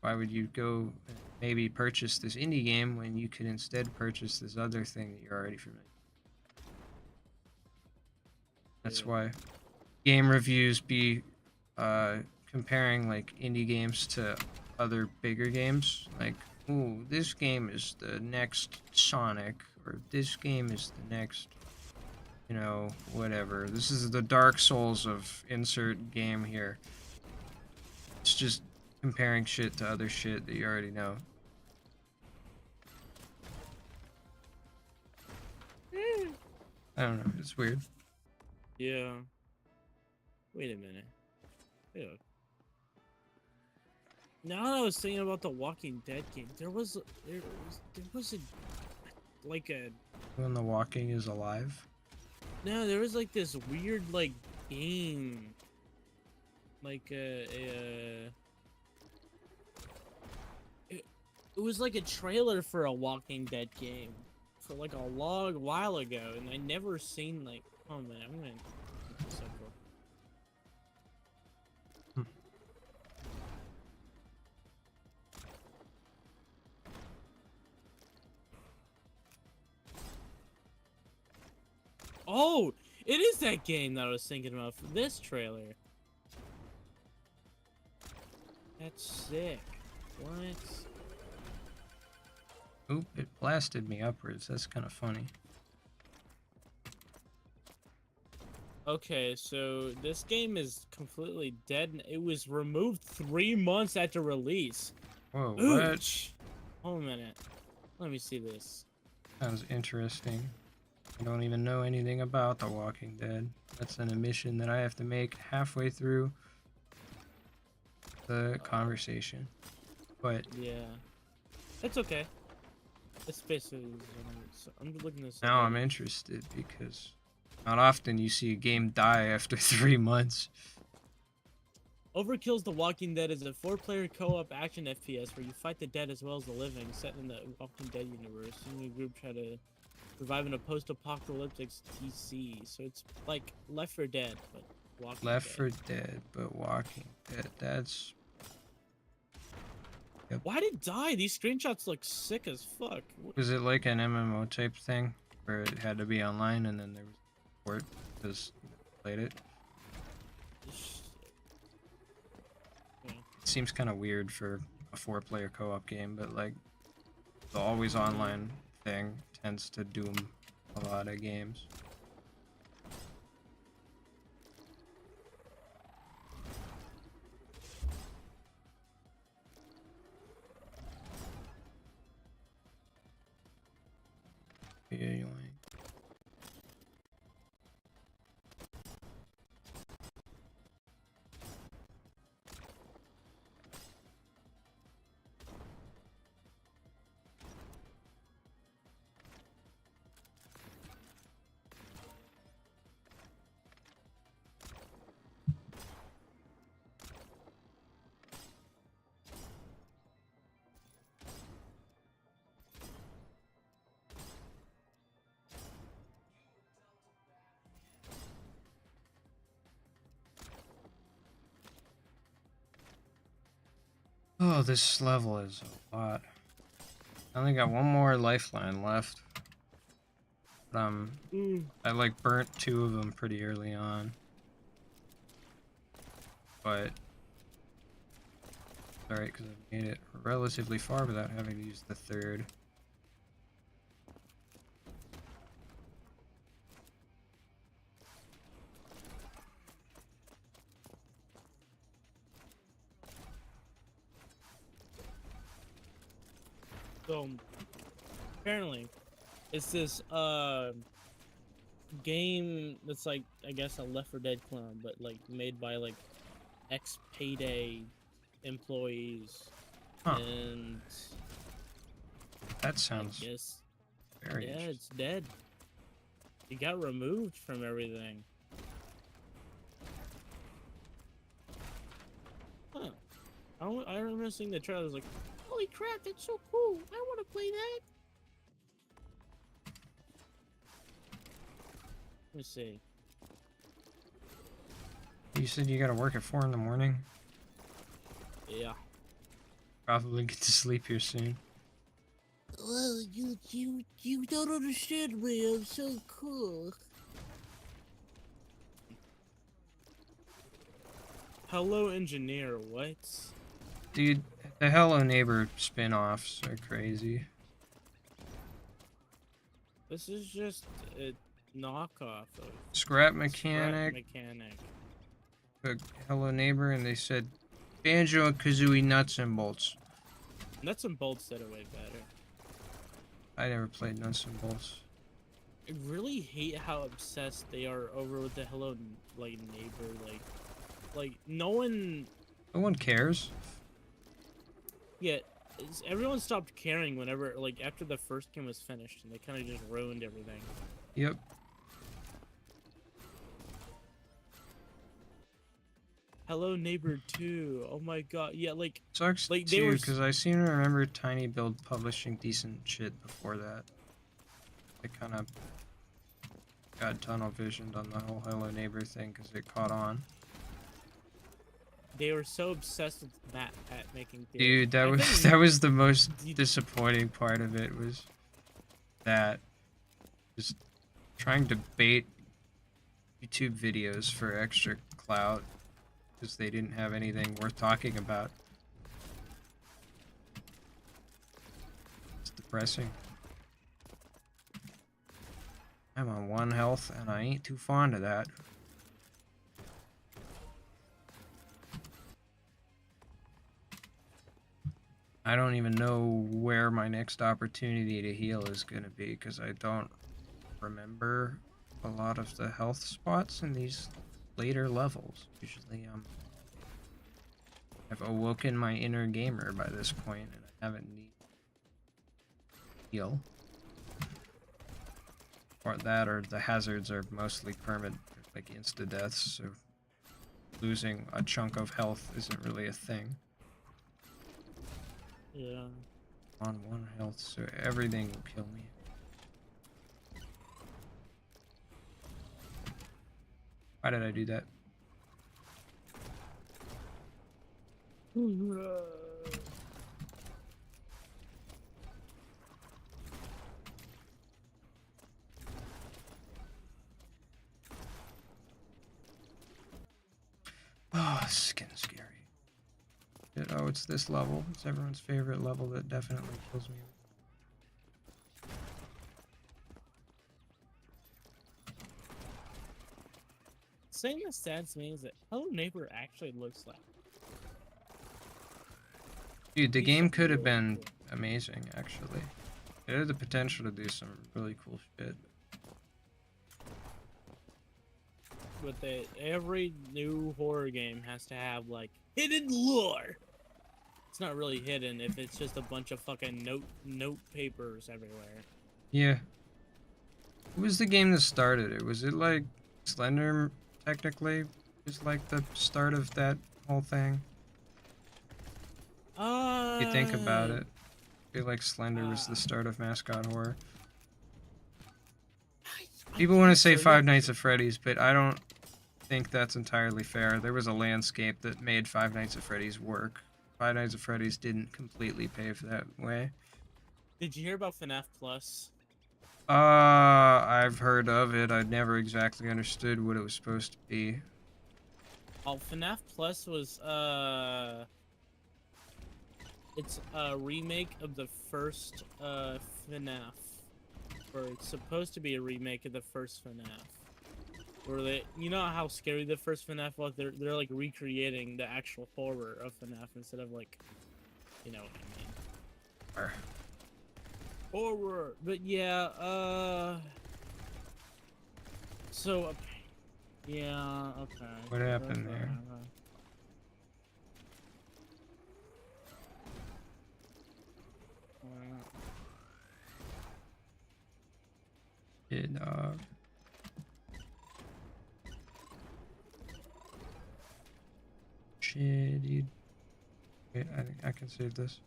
Why would you go and maybe purchase this indie game when you could instead purchase this other thing that you're already familiar with? That's Yeah. why game reviews be comparing like indie games to other bigger games. Like, ooh, this game is the next Sonic, or this game is the next, you know, whatever. This is the Dark Souls of insert game here. It's just comparing shit to other shit that you already know. I don't know. It's weird. Yeah. Wait a minute. Wait a- Now that I was thinking about the Walking Dead game, there was a like a When the walking is alive. no, there was like this weird like game, like it was like a trailer for a Walking Dead game for like a long while ago, and I never seen like. Oh man, I'm gonna. So cool. Oh, it is that game that I was thinking about for this trailer. That's sick. What? Oop, it blasted me upwards. That's kind of funny. Okay, so this game is completely dead. And it was removed 3 months after release. Whoa, Ooh, what? hold a minute. Let me see this. Sounds interesting. I don't even know anything about The Walking Dead. That's an admission that I have to make halfway through the conversation. But Yeah, it's okay. It's basically. So I'm looking this. now up I'm right interested because not often you see a game die after 3 months. Overkill's The Walking Dead is a 4-player co-op action FPS where you fight the dead as well as the living, set in the Walking Dead universe. You and your group try to survive in a post-apocalyptic TC. So it's like Left 4 Dead, but Walking Left Dead. 4 Dead, but Walking Dead. That's... Yep. Why did it die? These screenshots look sick as fuck. Was it like an MMO type thing where it had to be online and then there was support because you played it? It seems kind of weird for a 4-player co-op game, but like the always online thing tends to doom a lot of games. Yeah, oh, this level is a lot. I only got one more lifeline left. But, I like burnt 2 of them pretty early on. But alright, because I've made it relatively far without having to use the 3rd. So apparently, it's this game that's like, I guess, a Left 4 Dead clone, but like made by like ex Payday employees, Huh. and That I sounds guess, very yeah, interesting. it's dead. It got removed from everything. Huh. I remember seeing the trailer. I was like, holy crap, that's so cool. I want to play that. Let me see. You said you gotta work at 4 in the morning? Yeah. Probably get to sleep here soon. Well, you don't understand me. I'm so cool. Hello, engineer. What? Dude, the Hello Neighbor spin-offs are crazy. This is just a knockoff of Scrap Scrap Mechanic, Mechanic. Hello Neighbor, and they said Banjo and Kazooie Nuts and Bolts. Nuts and bolts that are way better. I never played Nuts and Bolts. I really hate how obsessed they are over with the Hello like Neighbor. Like no one. No one cares. Yeah, everyone stopped caring whenever, like, after the first game was finished, and they kind of just ruined everything. Yep. Hello Neighbor 2. Oh my god. Yeah, like Sucks they too, were because I seem to remember Tiny Build publishing decent shit before that. They kind of got tunnel visioned on the whole Hello Neighbor thing because it caught on. they were so obsessed with Matt at making theory. Dude, that I was think that was the most disappointing part of it, was that just trying to bait YouTube videos for extra clout because they didn't have anything worth talking about. It's depressing. I'm on 1 health and I ain't too fond of that. I don't even know where my next opportunity to heal is gonna be because I don't remember a lot of the health spots in these later levels. Usually I've awoken my inner gamer by this point and I haven't needed heal. Or that, or the hazards are mostly permanent, like insta-deaths, so losing a chunk of health isn't really a thing. Yeah. On 1 health, so everything will kill me. Why did I do that? Oh, skin scary. Oh, it's this level. It's everyone's favorite level that definitely kills me. Saying the stats means that Hello Neighbor actually looks like. Dude, the He's game something could have really been cool. amazing, actually. It had the potential to do some really cool shit. But every new horror game has to have like hidden lore. It's not really hidden if it's just a bunch of fucking note papers everywhere. Yeah. What was the game that started it? Was it like Slender, technically? Was like the start of that whole thing? If you think about it. I feel like Slender was the start of mascot horror. People want to say Five Nights at Freddy's, but I don't think that's entirely fair. There was a landscape that made Five Nights at Freddy's work. Five Nights at Freddy's didn't completely pave that way. Did you hear about FNAF Plus? I've heard of it. I never exactly understood what it was supposed to be. Oh, FNAF Plus was it's a remake of the first FNAF. Or it's supposed to be a remake of the first FNAF. Where they, you know how scary the first FNAF was? They're like recreating the actual horror of FNAF instead of like, you know what I mean. Horror. But yeah, so, yeah, okay. What So happened that's what there? happened. It, shit, dude. Wait, I think I can save this.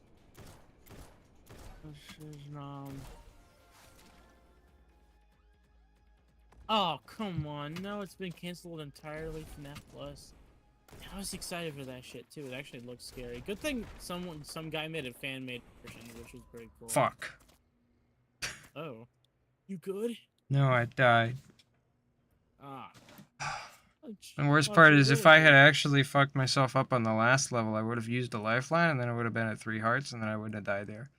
This is, oh, come on. No, it's been canceled entirely. FNAF Plus. I was excited for that shit too. It actually looks scary. Good thing some guy made a fan-made version, which was pretty cool. Fuck. Oh, you good? No, I died. Ah. The worst part is if I had actually fucked myself up on the last level, I would have used a lifeline and then I would have been at 3 hearts and then I wouldn't have died there.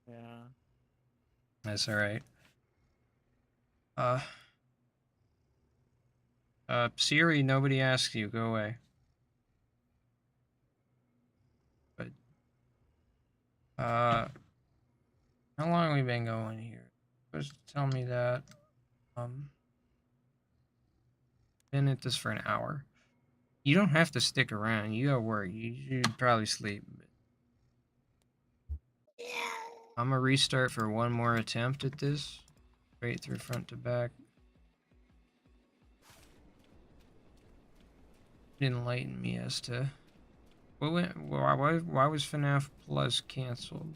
Yeah. That's alright. Siri, nobody asks you. Go away. But, how long have we been going here? Just tell me that. Been at this for an hour. You don't have to stick around. You gotta work. You should probably sleep. I'm gonna restart for one more attempt at this. Straight through front to back. Enlighten me as to what went. Why was FNAF Plus canceled?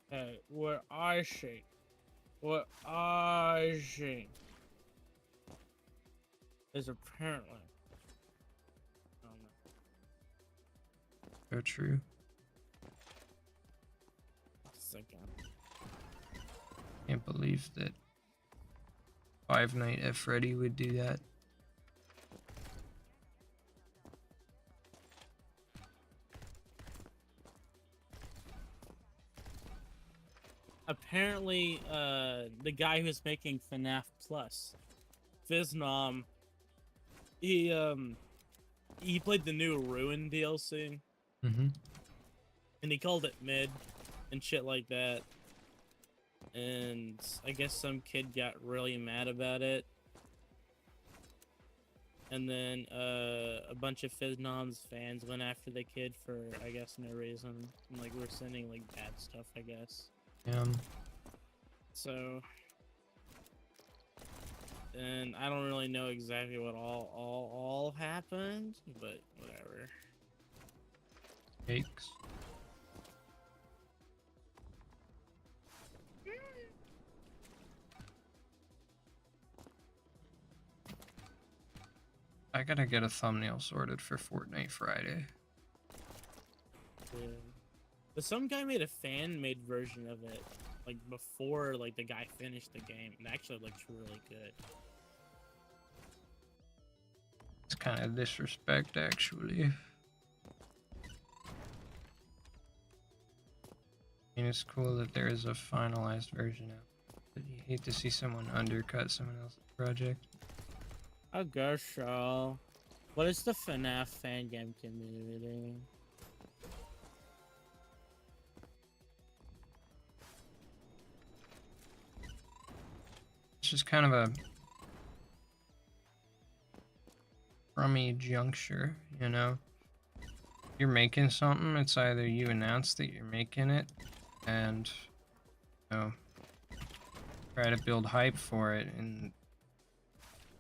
Hey, what I see is apparently. So true. Second. Can't believe that Five Night at Freddy would do that. Apparently, the guy who's making FNAF Plus, Fiznom, he played the new Ruin DLC, Mm-hmm. and he called it mid, and shit like that. And I guess some kid got really mad about it. And then a bunch of Fiznom's fans went after the kid for, I guess, no reason. And, like, we're sending like bad stuff, I guess. So, and I don't really know exactly what all happened, but whatever. Yikes. I gotta get a thumbnail sorted for Fortnite Friday. Yeah. But some guy made a fan-made version of it, like before like the guy finished the game, and actually looks really good. It's kind of disrespect, actually. I mean, it's cool that there is a finalized version out, but you hate to see someone undercut someone else's project. I guess so. What is the FNAF fan game community? It's just kind of a crummy juncture, you know? You're making something, it's either you announce that you're making it and, you know, try to build hype for it and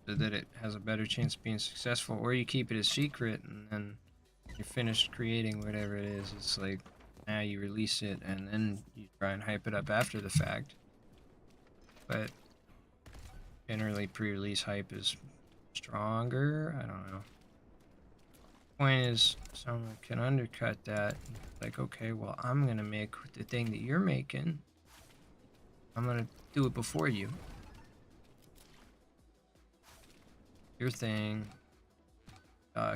so that it has a better chance of being successful, or you keep it a secret and then you're finished creating whatever it is. It's like, now you release it and then you try and hype it up after the fact. But generally pre-release hype is stronger. I don't know. Point is, someone can undercut that. Like, okay, well, I'm gonna make the thing that you're making. I'm gonna do it before you. Your thing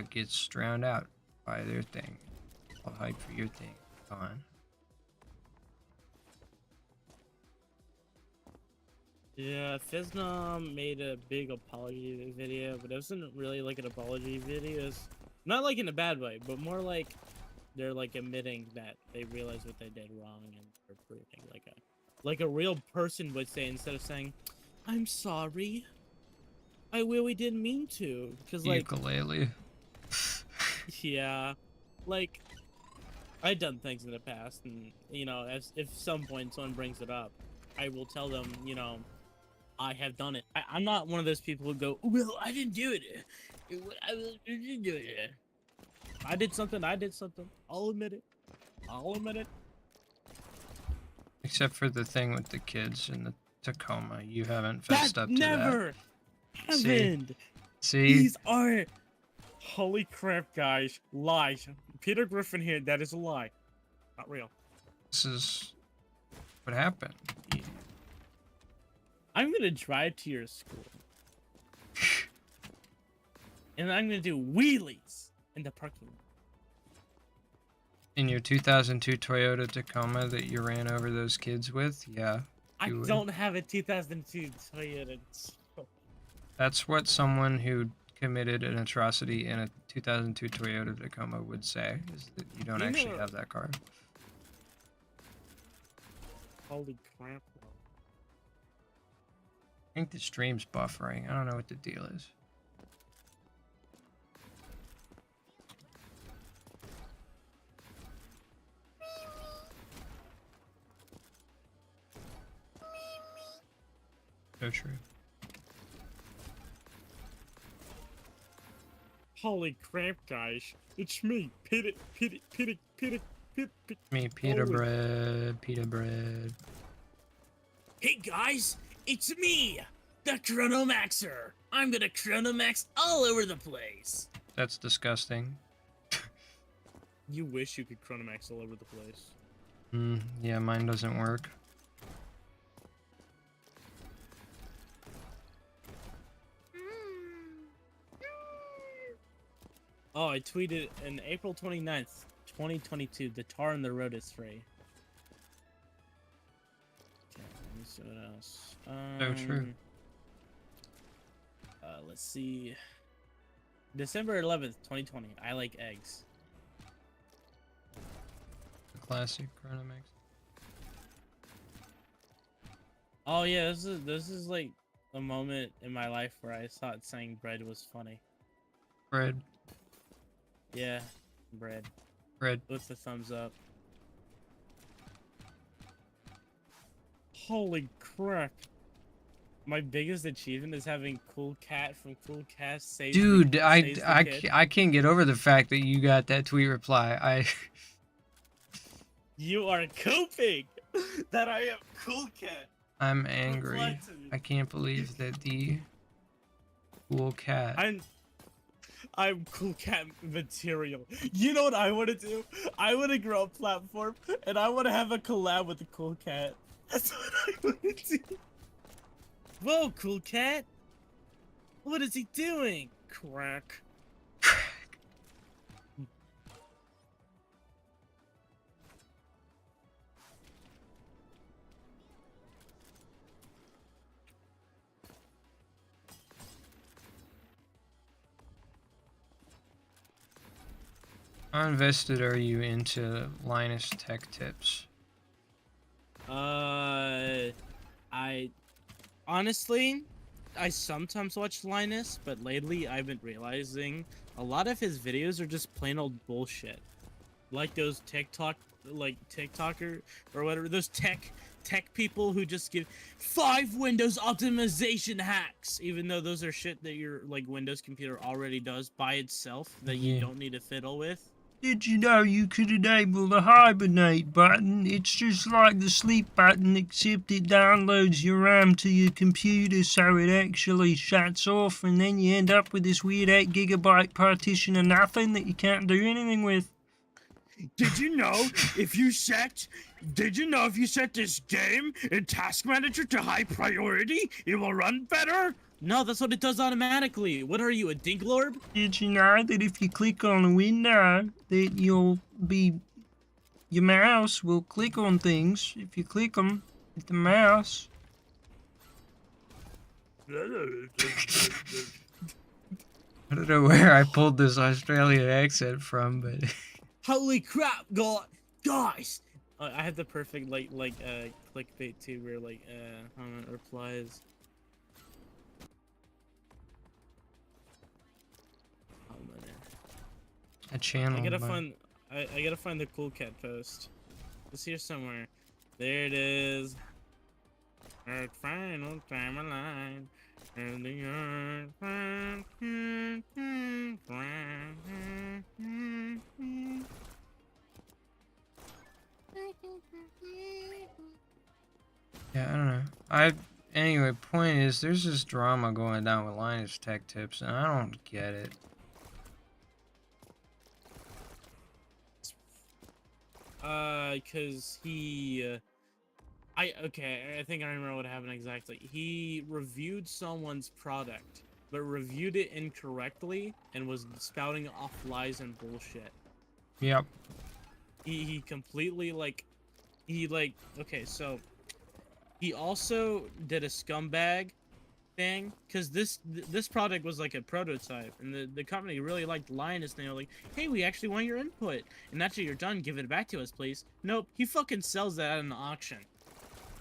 gets drowned out by their thing. All hype for your thing. Gone. Yeah, Fiznom made a big apology video, but it wasn't really like an apology video. It's not like in a bad way, but more like they're like admitting that they realize what they did wrong and they're improving like a real person would say, instead of saying, "I'm sorry, I really didn't mean to," because like Ukulele. yeah, like I've done things in the past, and you know, as if some point someone brings it up, I will tell them, you know, I have done it. I'm not one of those people who go, "Well, I didn't do it. I didn't do it. I did something. I did something. I'll admit it. I'll admit it." Except for the thing with the kids in the Tacoma. You haven't That fessed up to never that. happened. See? These are holy crap, guys. Lies. Peter Griffin here. That is a lie. Not real. This is what happened. I'm gonna drive to your school, and I'm gonna do wheelies in the parking lot. In your 2002 Toyota Tacoma that you ran over those kids with? Yeah. I you would. don't have a 2002 Toyota. That's what someone who committed an atrocity in a 2002 Toyota Tacoma would say, is that you don't actually have that car. Holy crap. I think the stream's buffering. I don't know what the deal is. So true. Holy crap, guys. It's me, Peter. Me, pita bread, pita bread. Hey, guys, it's me, the Chronomaxer. I'm gonna Chronomax all over the place. That's disgusting. You wish you could Chronomax all over the place. Yeah, mine doesn't work. Oh, I tweeted on April 29th, 2022, the tar on the road is free. Okay, let me see what else. So true. Let's see. December 11th, 2020, I like eggs. The classic Chronomix. Oh yeah, this is like a moment in my life where I thought saying bread was funny. Bread. Yeah, bread. Bread. With the thumbs up. Holy crap. My biggest achievement is having Cool Cat from Cool Cast save Dude, the kid. I can't get over the fact that you got that tweet reply. You are coping that I am Cool Cat. I'm angry. I can't believe that the Cool Cat. I'm Cool Cat material. You know what I want to do? I want to grow a platform, and I want to have a collab with the Cool Cat. That's what I want to do. Whoa, Cool Cat! What is he doing? Crack. How invested are you into Linus Tech Tips? Honestly, I sometimes watch Linus, but lately I've been realizing a lot of his videos are just plain old bullshit. Like those TikToker or whatever, those tech people who just give 5 Windows optimization hacks, even though those are shit that your like Windows computer already does by itself that you don't need to fiddle with. Did you know you could enable the hibernate button? It's just like the sleep button, except it downloads your RAM to your computer so it actually shuts off, and then you end up with this weird 8 GB partition of nothing that you can't do anything with. Did you know if you set this game in Task Manager to high priority, it will run better? No, that's what it does automatically. What are you, a dinklorb? Did you know that if you click on a window, that your mouse will click on things if you click them with the mouse? I don't know where I pulled this Australian accent from, but Holy crap, guys! I have the perfect clickbait too, where replies. Oh man, A channel, but I gotta find the cool cat post. It's here somewhere. There it is. Our final time alive. And the earth. yeah, I don't know. Anyway, point is, there's this drama going down with Linus Tech Tips, and I don't get it. Cause he, I think I remember what happened exactly. He reviewed someone's product, but reviewed it incorrectly and was spouting off lies and bullshit. Yep. He completely okay, so he also did a scumbag thing because this product was like a prototype, and the company really liked Linus, and they were like, hey, we actually want your input, and after you're done, give it back to us, please. Nope, he fucking sells that at an auction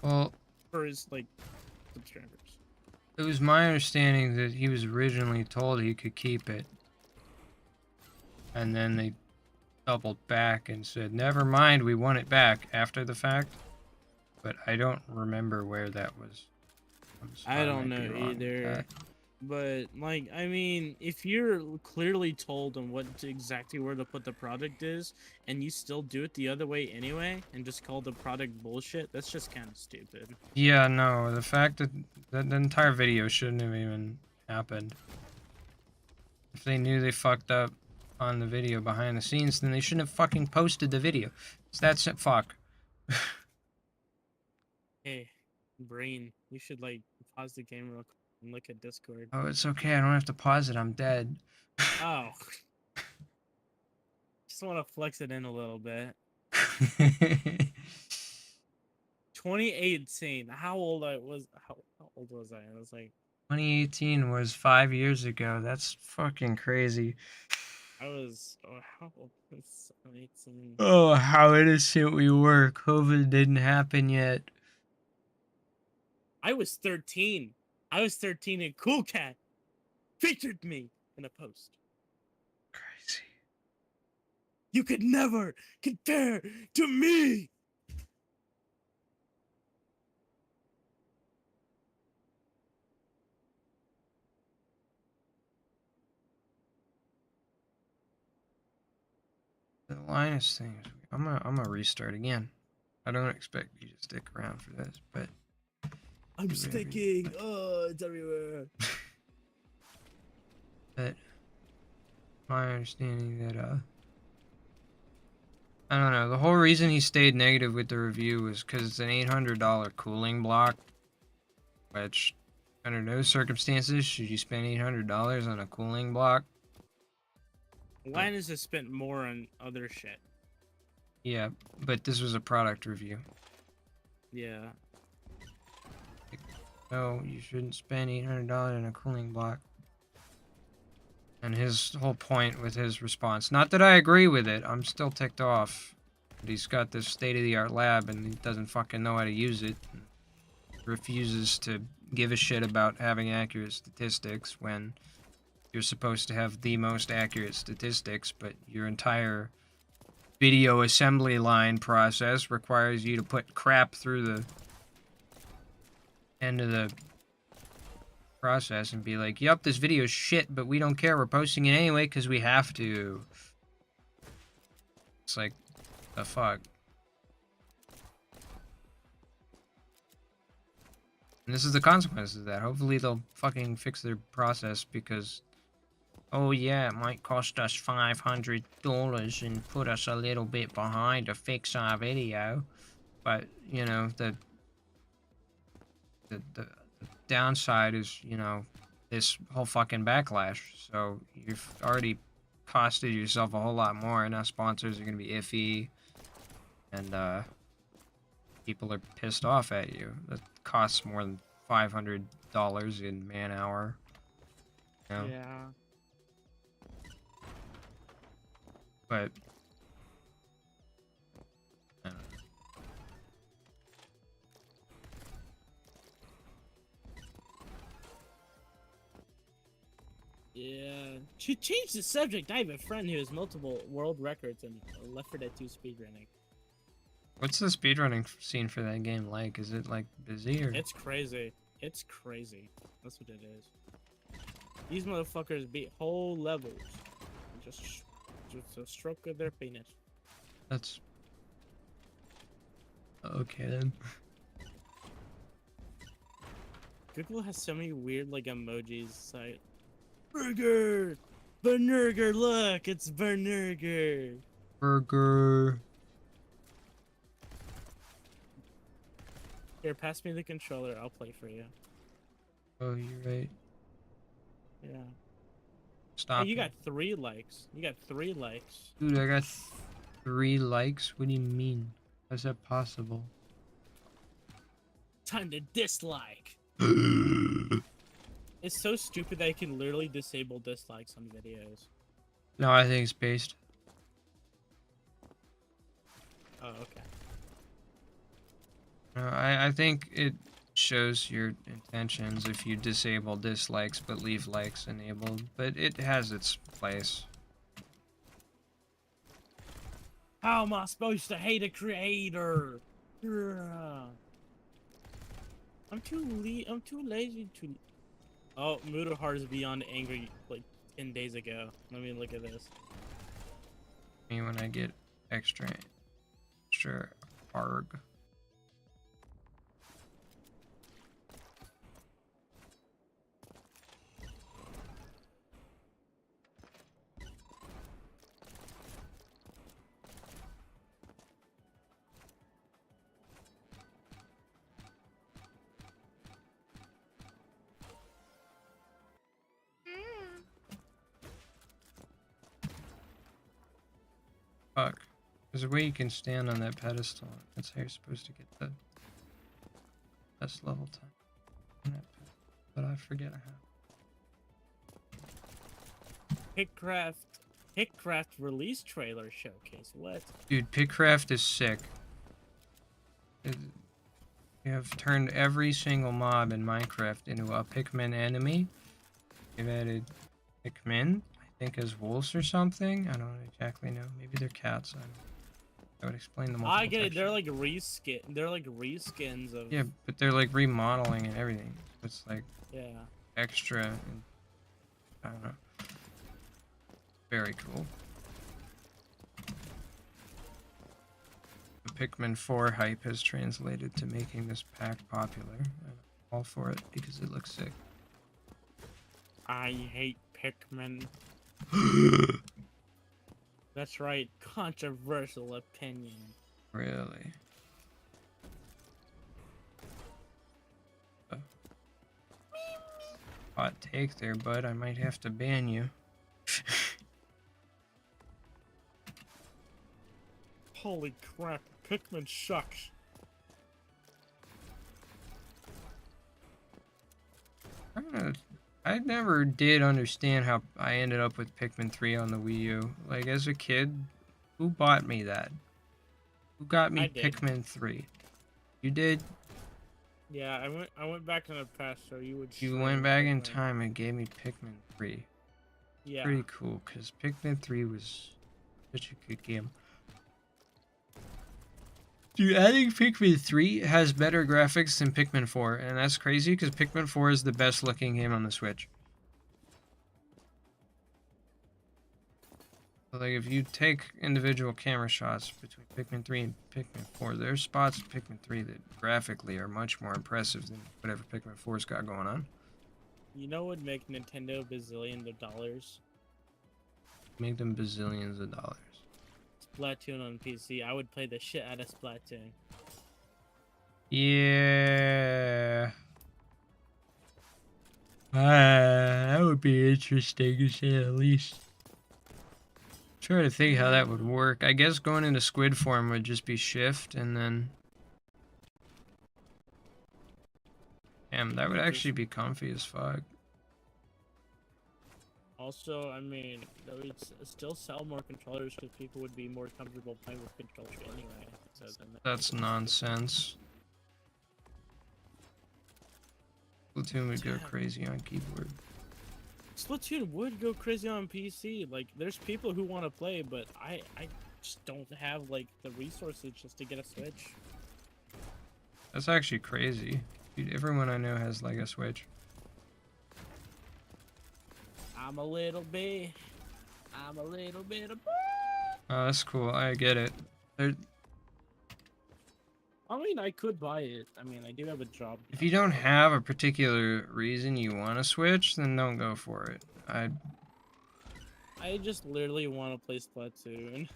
Well, for his like subscribers. it was my understanding that he was originally told he could keep it, and then they doubled back and said, never mind, we want it back after the fact. But I don't remember where that was. I don't know either. But like, I mean, if you're clearly told on exactly where to put the product is, and you still do it the other way anyway, and just call the product bullshit, that's just kind of stupid. Yeah, no, the fact that the entire video shouldn't have even happened. If they knew they fucked up on the video behind the scenes, then they shouldn't have fucking posted the video. So that's it, fuck. Hey, brain, you should like pause the game real quick and look at Discord. Oh, it's okay, I don't have to pause it, I'm dead. Oh. Just want to flex it in a little bit. 2018. How old was I? I was like 2018 was 5 years ago. That's fucking crazy. how old was 18? Oh, how innocent we were. COVID didn't happen yet. I was 13. I was 13 and Cool Cat featured me in a post. Crazy. You could never compare to me. The Linus thing. I'm gonna restart again. I don't expect you to stick around for this, but I'm sticking. Oh, it's everywhere. But my understanding that I don't know. The whole reason he stayed negative with the review was because it's an $800 cooling block, which under no circumstances should you spend $800 on a cooling block. Linus has spent more on other shit. Yeah, but this was a product review. Yeah. No, you shouldn't spend $800 on a cooling block. And his whole point with his response, not that I agree with it, I'm still ticked off. But he's got this state-of-the-art lab and he doesn't fucking know how to use it. Refuses to give a shit about having accurate statistics when you're supposed to have the most accurate statistics, but your entire video assembly line process requires you to put crap through the end of the process and be like, yep, this video is shit, but we don't care, we're posting it anyway because we have to. It's like, the fuck. And this is the consequences of that. Hopefully they'll fucking fix their process because, oh yeah, it might cost us $500 and put us a little bit behind to fix our video. But, you know, the downside is, you know, this whole fucking backlash. So you've already costed yourself a whole lot more, and now sponsors are gonna be iffy, and people are pissed off at you. That costs more than $500 in man-hour. You know? Yeah. But Yeah. To change the subject, I have a friend who has multiple world records in Left 4 Dead 2 speedrunning. What's the speedrunning scene for that game like? Is it like busy or? It's crazy. It's crazy. That's what it is. These motherfuckers beat whole levels. Just a stroke of their penis. That's okay then. Google has so many weird like emojis. It's like burger, burger. Look, it's burger. Burger. Here, pass me the controller. I'll play for you. Oh, you're right. Yeah. Stop. Oh, you it. got 3 likes. You got 3 likes. Dude, I got 3 likes. What do you mean? How's that possible? Time to dislike. No, It's so stupid that I can literally disable dislikes on videos. I think it's based. Oh, okay. No, I think it shows your intentions if you disable dislikes but leave likes enabled, but it has its place. How am I supposed to hate a creator? Ugh. I'm too lazy to. Oh, Mudahar is beyond angry like 10 days ago. Let me look at this. Me when I get extra arg. Fuck. There's a way you can stand on that pedestal. That's how you're supposed to get the best level time. on that pedestal, but I forget how. Pickcraft release trailer showcase. What? Dude, Pickcraft is sick. You have turned every single mob in Minecraft into a Pikmin enemy. You've added Pikmin, I think, as wolves or something. I don't exactly know. Maybe they're cats. I would explain the multiple I get it. textures. They're like reskin. They're like reskins of. Yeah, but they're like remodeling and everything. It's like Yeah. extra. And, I don't know. Very cool. The Pikmin 4 hype has translated to making this pack popular. I'm all for it because it looks sick. I hate Pikmin. That's right. Controversial opinion. Really? Hot take there, bud. I might have to ban you. Holy crap! Pikmin sucks. I never did understand how I ended up with Pikmin 3 on the Wii U. Like, as a kid, who bought me that? Who got me I did. Pikmin 3? You did? Yeah, I went back in the past so you would. You stream went back in Pikmin. time and gave me Pikmin 3. Yeah. Pretty cool, because Pikmin 3 was such a good game. Dude, I think Pikmin 3 has better graphics than Pikmin 4, and that's crazy because Pikmin 4 is the best looking game on the Switch. Like, if you take individual camera shots between Pikmin 3 and Pikmin 4, there's spots in Pikmin 3 that graphically are much more impressive than whatever Pikmin 4's got going on. You know what would make Nintendo bazillions of dollars? Make them bazillions of dollars. Splatoon on PC. I would play the shit out of Splatoon. Yeah. That would be interesting to say the least. Trying to think how that would work. I guess going into squid form would just be shift and then. Damn, that would actually be comfy as fuck. Also, I mean, they would still sell more controllers because people would be more comfortable playing with controllers anyway. So then That's nonsense. Splatoon would go crazy on keyboard. Splatoon would go crazy on PC. Like, there's people who want to play, but I just don't have like the resources just to get a Switch. That's actually crazy. Dude, everyone I know has like a Switch. I'm a little bit. I'm a little bit of. Oh, that's cool. I get it. There, I mean, I could buy it. I mean, I do have a job. if now, you don't but have a particular reason you want to Switch, then don't go for it. I just literally want to play Splatoon.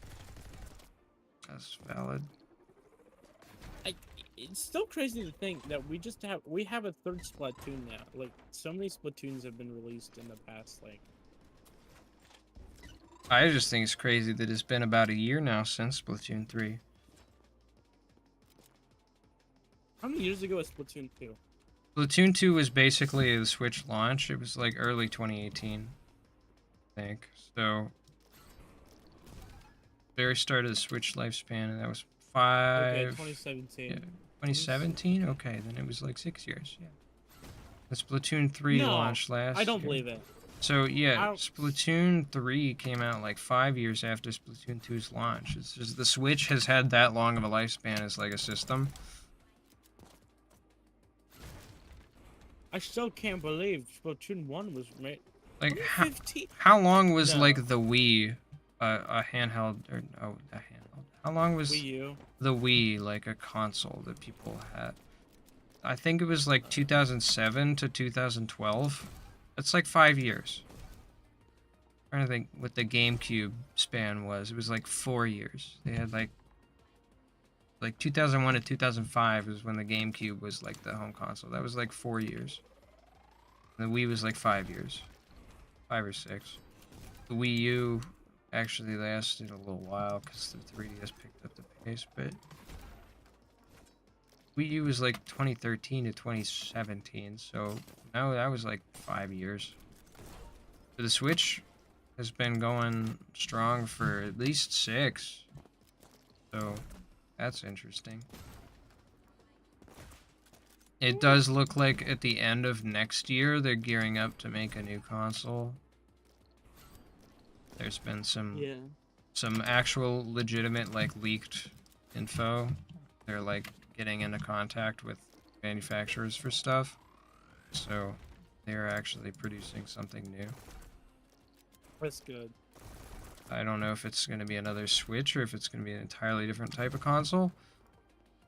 That's valid. It's still crazy to think that we have a third Splatoon now. Like, so many Splatoons have been released in the past. Like, I just think it's crazy that it's been about a year now since Splatoon 3. how many years ago was Splatoon 2? Splatoon 2 was basically the Switch launch. It was like early 2018, I think. So, very start of the Switch lifespan, and that was Okay, 5. 2017. Yeah, 2017? Okay, then it was like 6 years. Yeah. The Splatoon 3 No, launched last I don't year. believe it. So, yeah, How- Splatoon 3 came out like 5 years after Splatoon 2's launch. It's just the Switch has had that long of a lifespan as like a system. I still can't believe Splatoon 1 was made. Like, 2015. how long was No. like the Wii a handheld, or no, a handheld? How long was Wii U. the Wii like a console that people had? I think it was like 2007 to 2012. That's like 5 years. I'm trying to think what the GameCube span was. It was like 4 years. They had like 2001 to 2005 was when the GameCube was like the home console. That was like 4 years. And the Wii was like 5 years. 5 or 6. The Wii U actually lasted a little while because the 3DS picked up the pace, but Wii U was like 2013 to 2017, so no, that was like 5 years. But the Switch has been going strong for at least 6, so that's interesting. It does look like at the end of next year they're gearing up to make a new console. There's been some actual legitimate like leaked info. They're like getting into contact with manufacturers for stuff. So they're actually producing something new. That's good. I don't know if it's going to be another Switch or if it's going to be an entirely different type of console.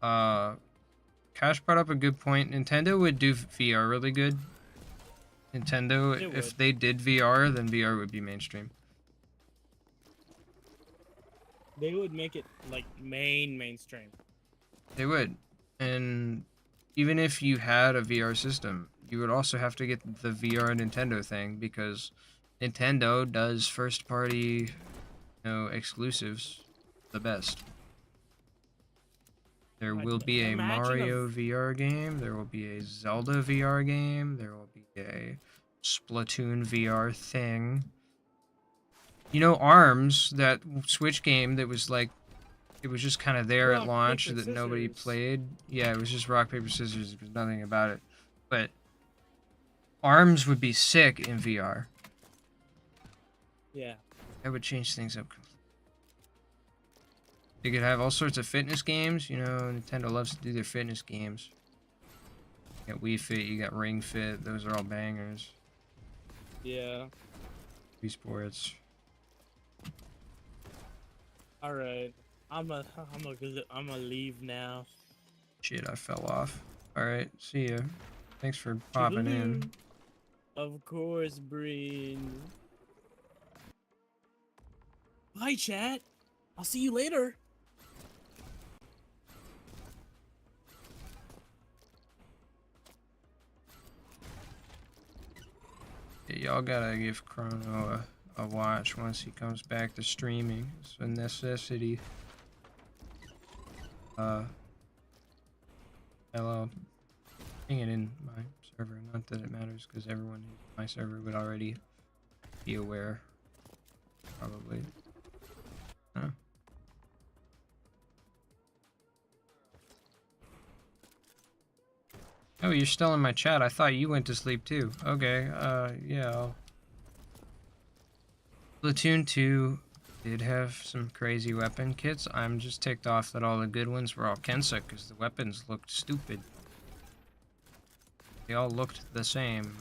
Cash brought up a good point. Nintendo would do VR really good. Nintendo, They if would. they did VR, then VR would be mainstream. They would make it like mainstream. They would. And even if you had a VR system, you would also have to get the VR Nintendo thing because Nintendo does first party, exclusives the best. There will be a Imagine Mario VR game, there will be a Zelda VR game, there will be a Splatoon VR thing. You know, ARMS, that Switch game that was like, it was just kind of there at Rock, launch paper, that nobody scissors. played. Yeah, it was just rock, paper, scissors. There was nothing about it. But ARMS would be sick in VR. Yeah. That would change things up. You could have all sorts of fitness games. You know, Nintendo loves to do their fitness games. You got Wii Fit, you got Ring Fit. Those are all bangers. Yeah. Wii Sports. All right. I'm a leave now. Shit, I fell off. All right, see ya. Thanks for popping in. Toodaloo. Of course, Breen. Bye, chat. I'll see you later. Yeah, y'all gotta give Chrono a watch once he comes back to streaming. It's a necessity. Hello. Ping it in my server. Not that it matters, because everyone in my server would already be aware. Probably. Huh. Oh, you're still in my chat. I thought you went to sleep too. Okay, yeah, Splatoon 2 did have some crazy weapon kits. I'm just ticked off that all the good ones were all Kensa because the weapons looked stupid. They all looked the same.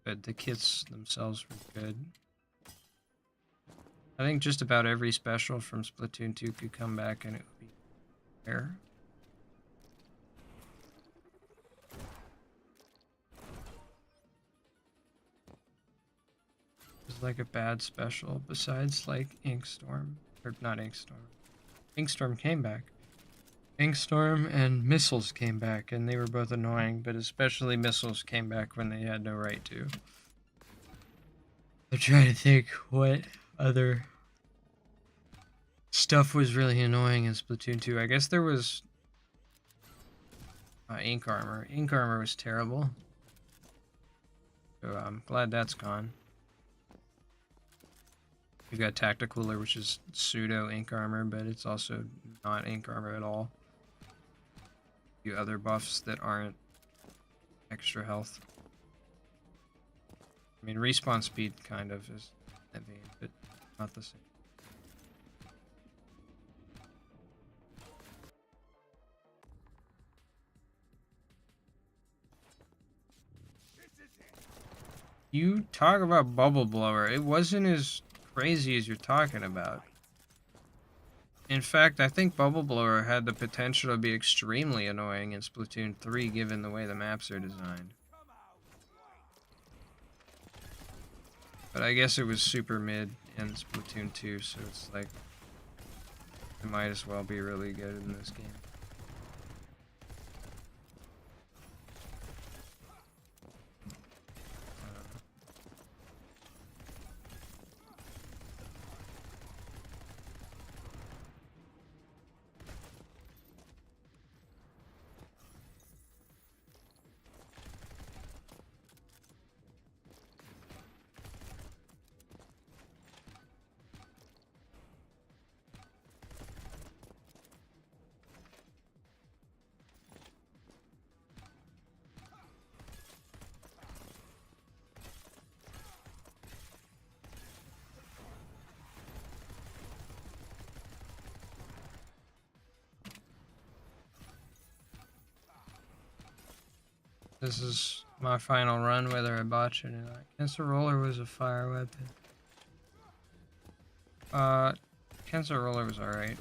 But the kits themselves were good. I think just about every special from Splatoon 2 could come back and it would be fair. It's like a bad special besides like Inkstorm. Or not Inkstorm. Inkstorm came back. Inkstorm and Missiles came back and they were both annoying, but especially Missiles came back when they had no right to. I'm trying to think what other stuff was really annoying in Splatoon 2. I guess there was Ink Armor. Ink Armor was terrible. So I'm glad that's gone. You got Tacticooler, which is pseudo Ink Armor, but it's also not Ink Armor at all. A few other buffs that aren't extra health. I mean, respawn speed kind of is that vein, but not the same. You talk about Bubble Blower. It wasn't as crazy as you're talking about. In fact, I think Bubble Blower had the potential to be extremely annoying in Splatoon 3 given the way the maps are designed. But I guess it was super mid in Splatoon 2, so it's like it might as well be really good in this game. This is my final run, whether I botch it or not. Cancer Roller was a fire weapon. Cancer Roller was alright.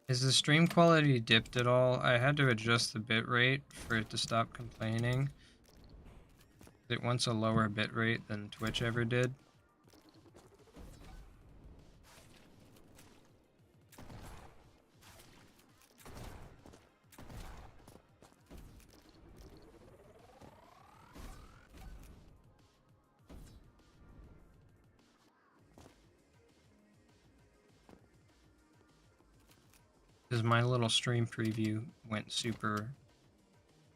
Is the stream quality dipped at all? I had to adjust the bitrate for it to stop complaining. It wants a lower bitrate than Twitch ever did. Because my little stream preview went super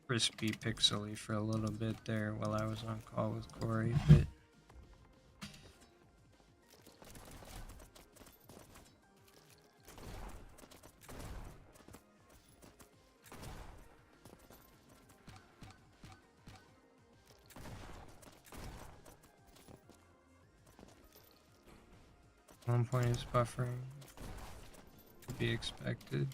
crispy pixely for a little bit there while I was on call with Corey, but 1 point is buffering. To be expected.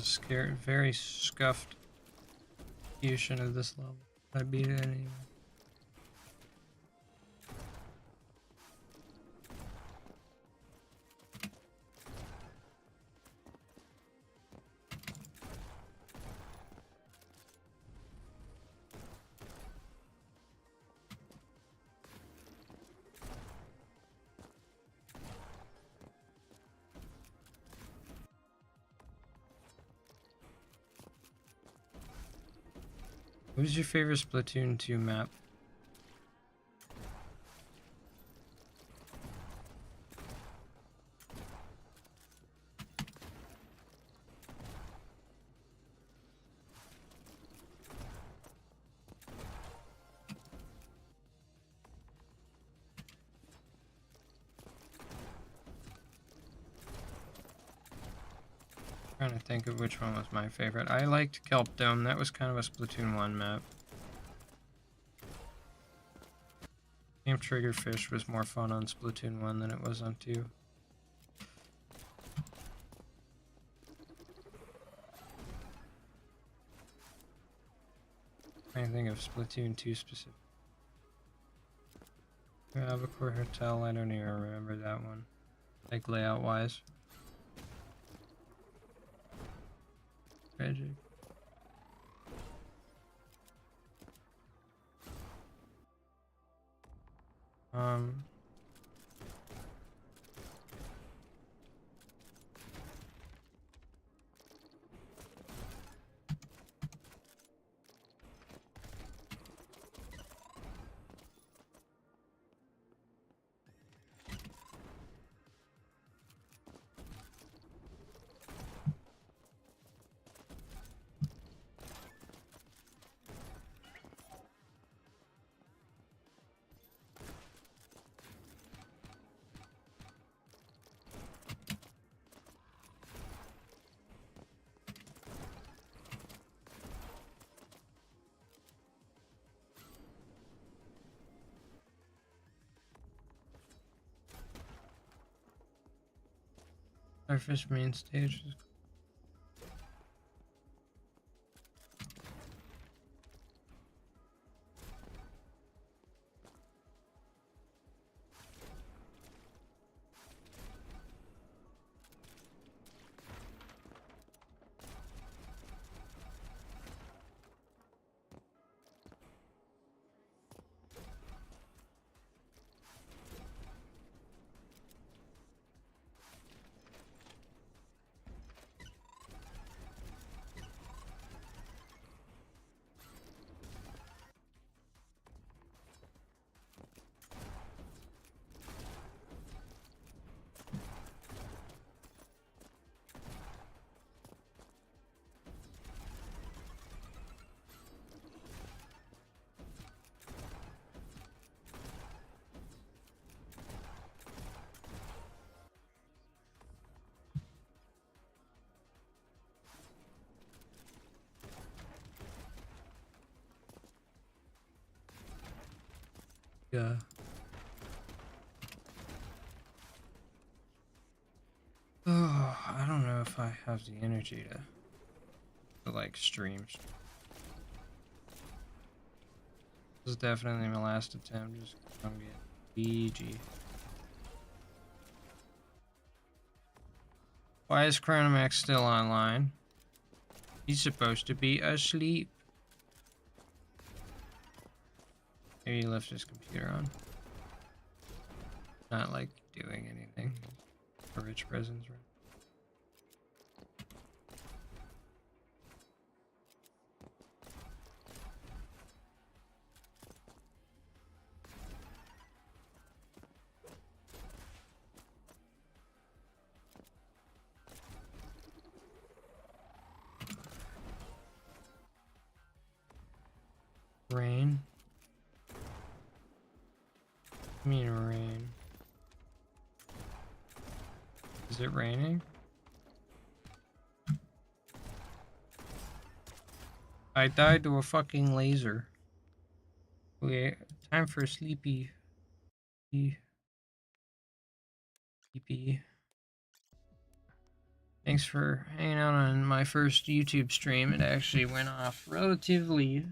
Scared, very scuffed execution of this level. I beat it anyway. What is your favorite Splatoon 2 map? Trying to think of which one was my favorite. I liked Kelp Dome. That was kind of a Splatoon 1 map. Camp Triggerfish was more fun on Splatoon 1 than it was on 2. I think of Splatoon 2 specific. Albacore Hotel, I don't even remember that one. Like layout wise. Tragic. Starfish main stage is yeah. Oh, I don't know if I have the energy to like stream. This is definitely my last attempt. Just gonna get GG. Why is Chronomax still online? He's supposed to be asleep. Maybe he left his computer on. Not like doing anything. For rich presents, right? Rain. I mean rain. Is it raining? I died to a fucking laser. Okay, time for a sleepy. Sleepy. Thanks for hanging out on my first YouTube stream. It actually went off relatively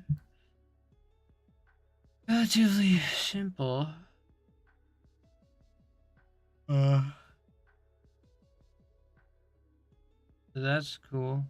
simple. So that's cool.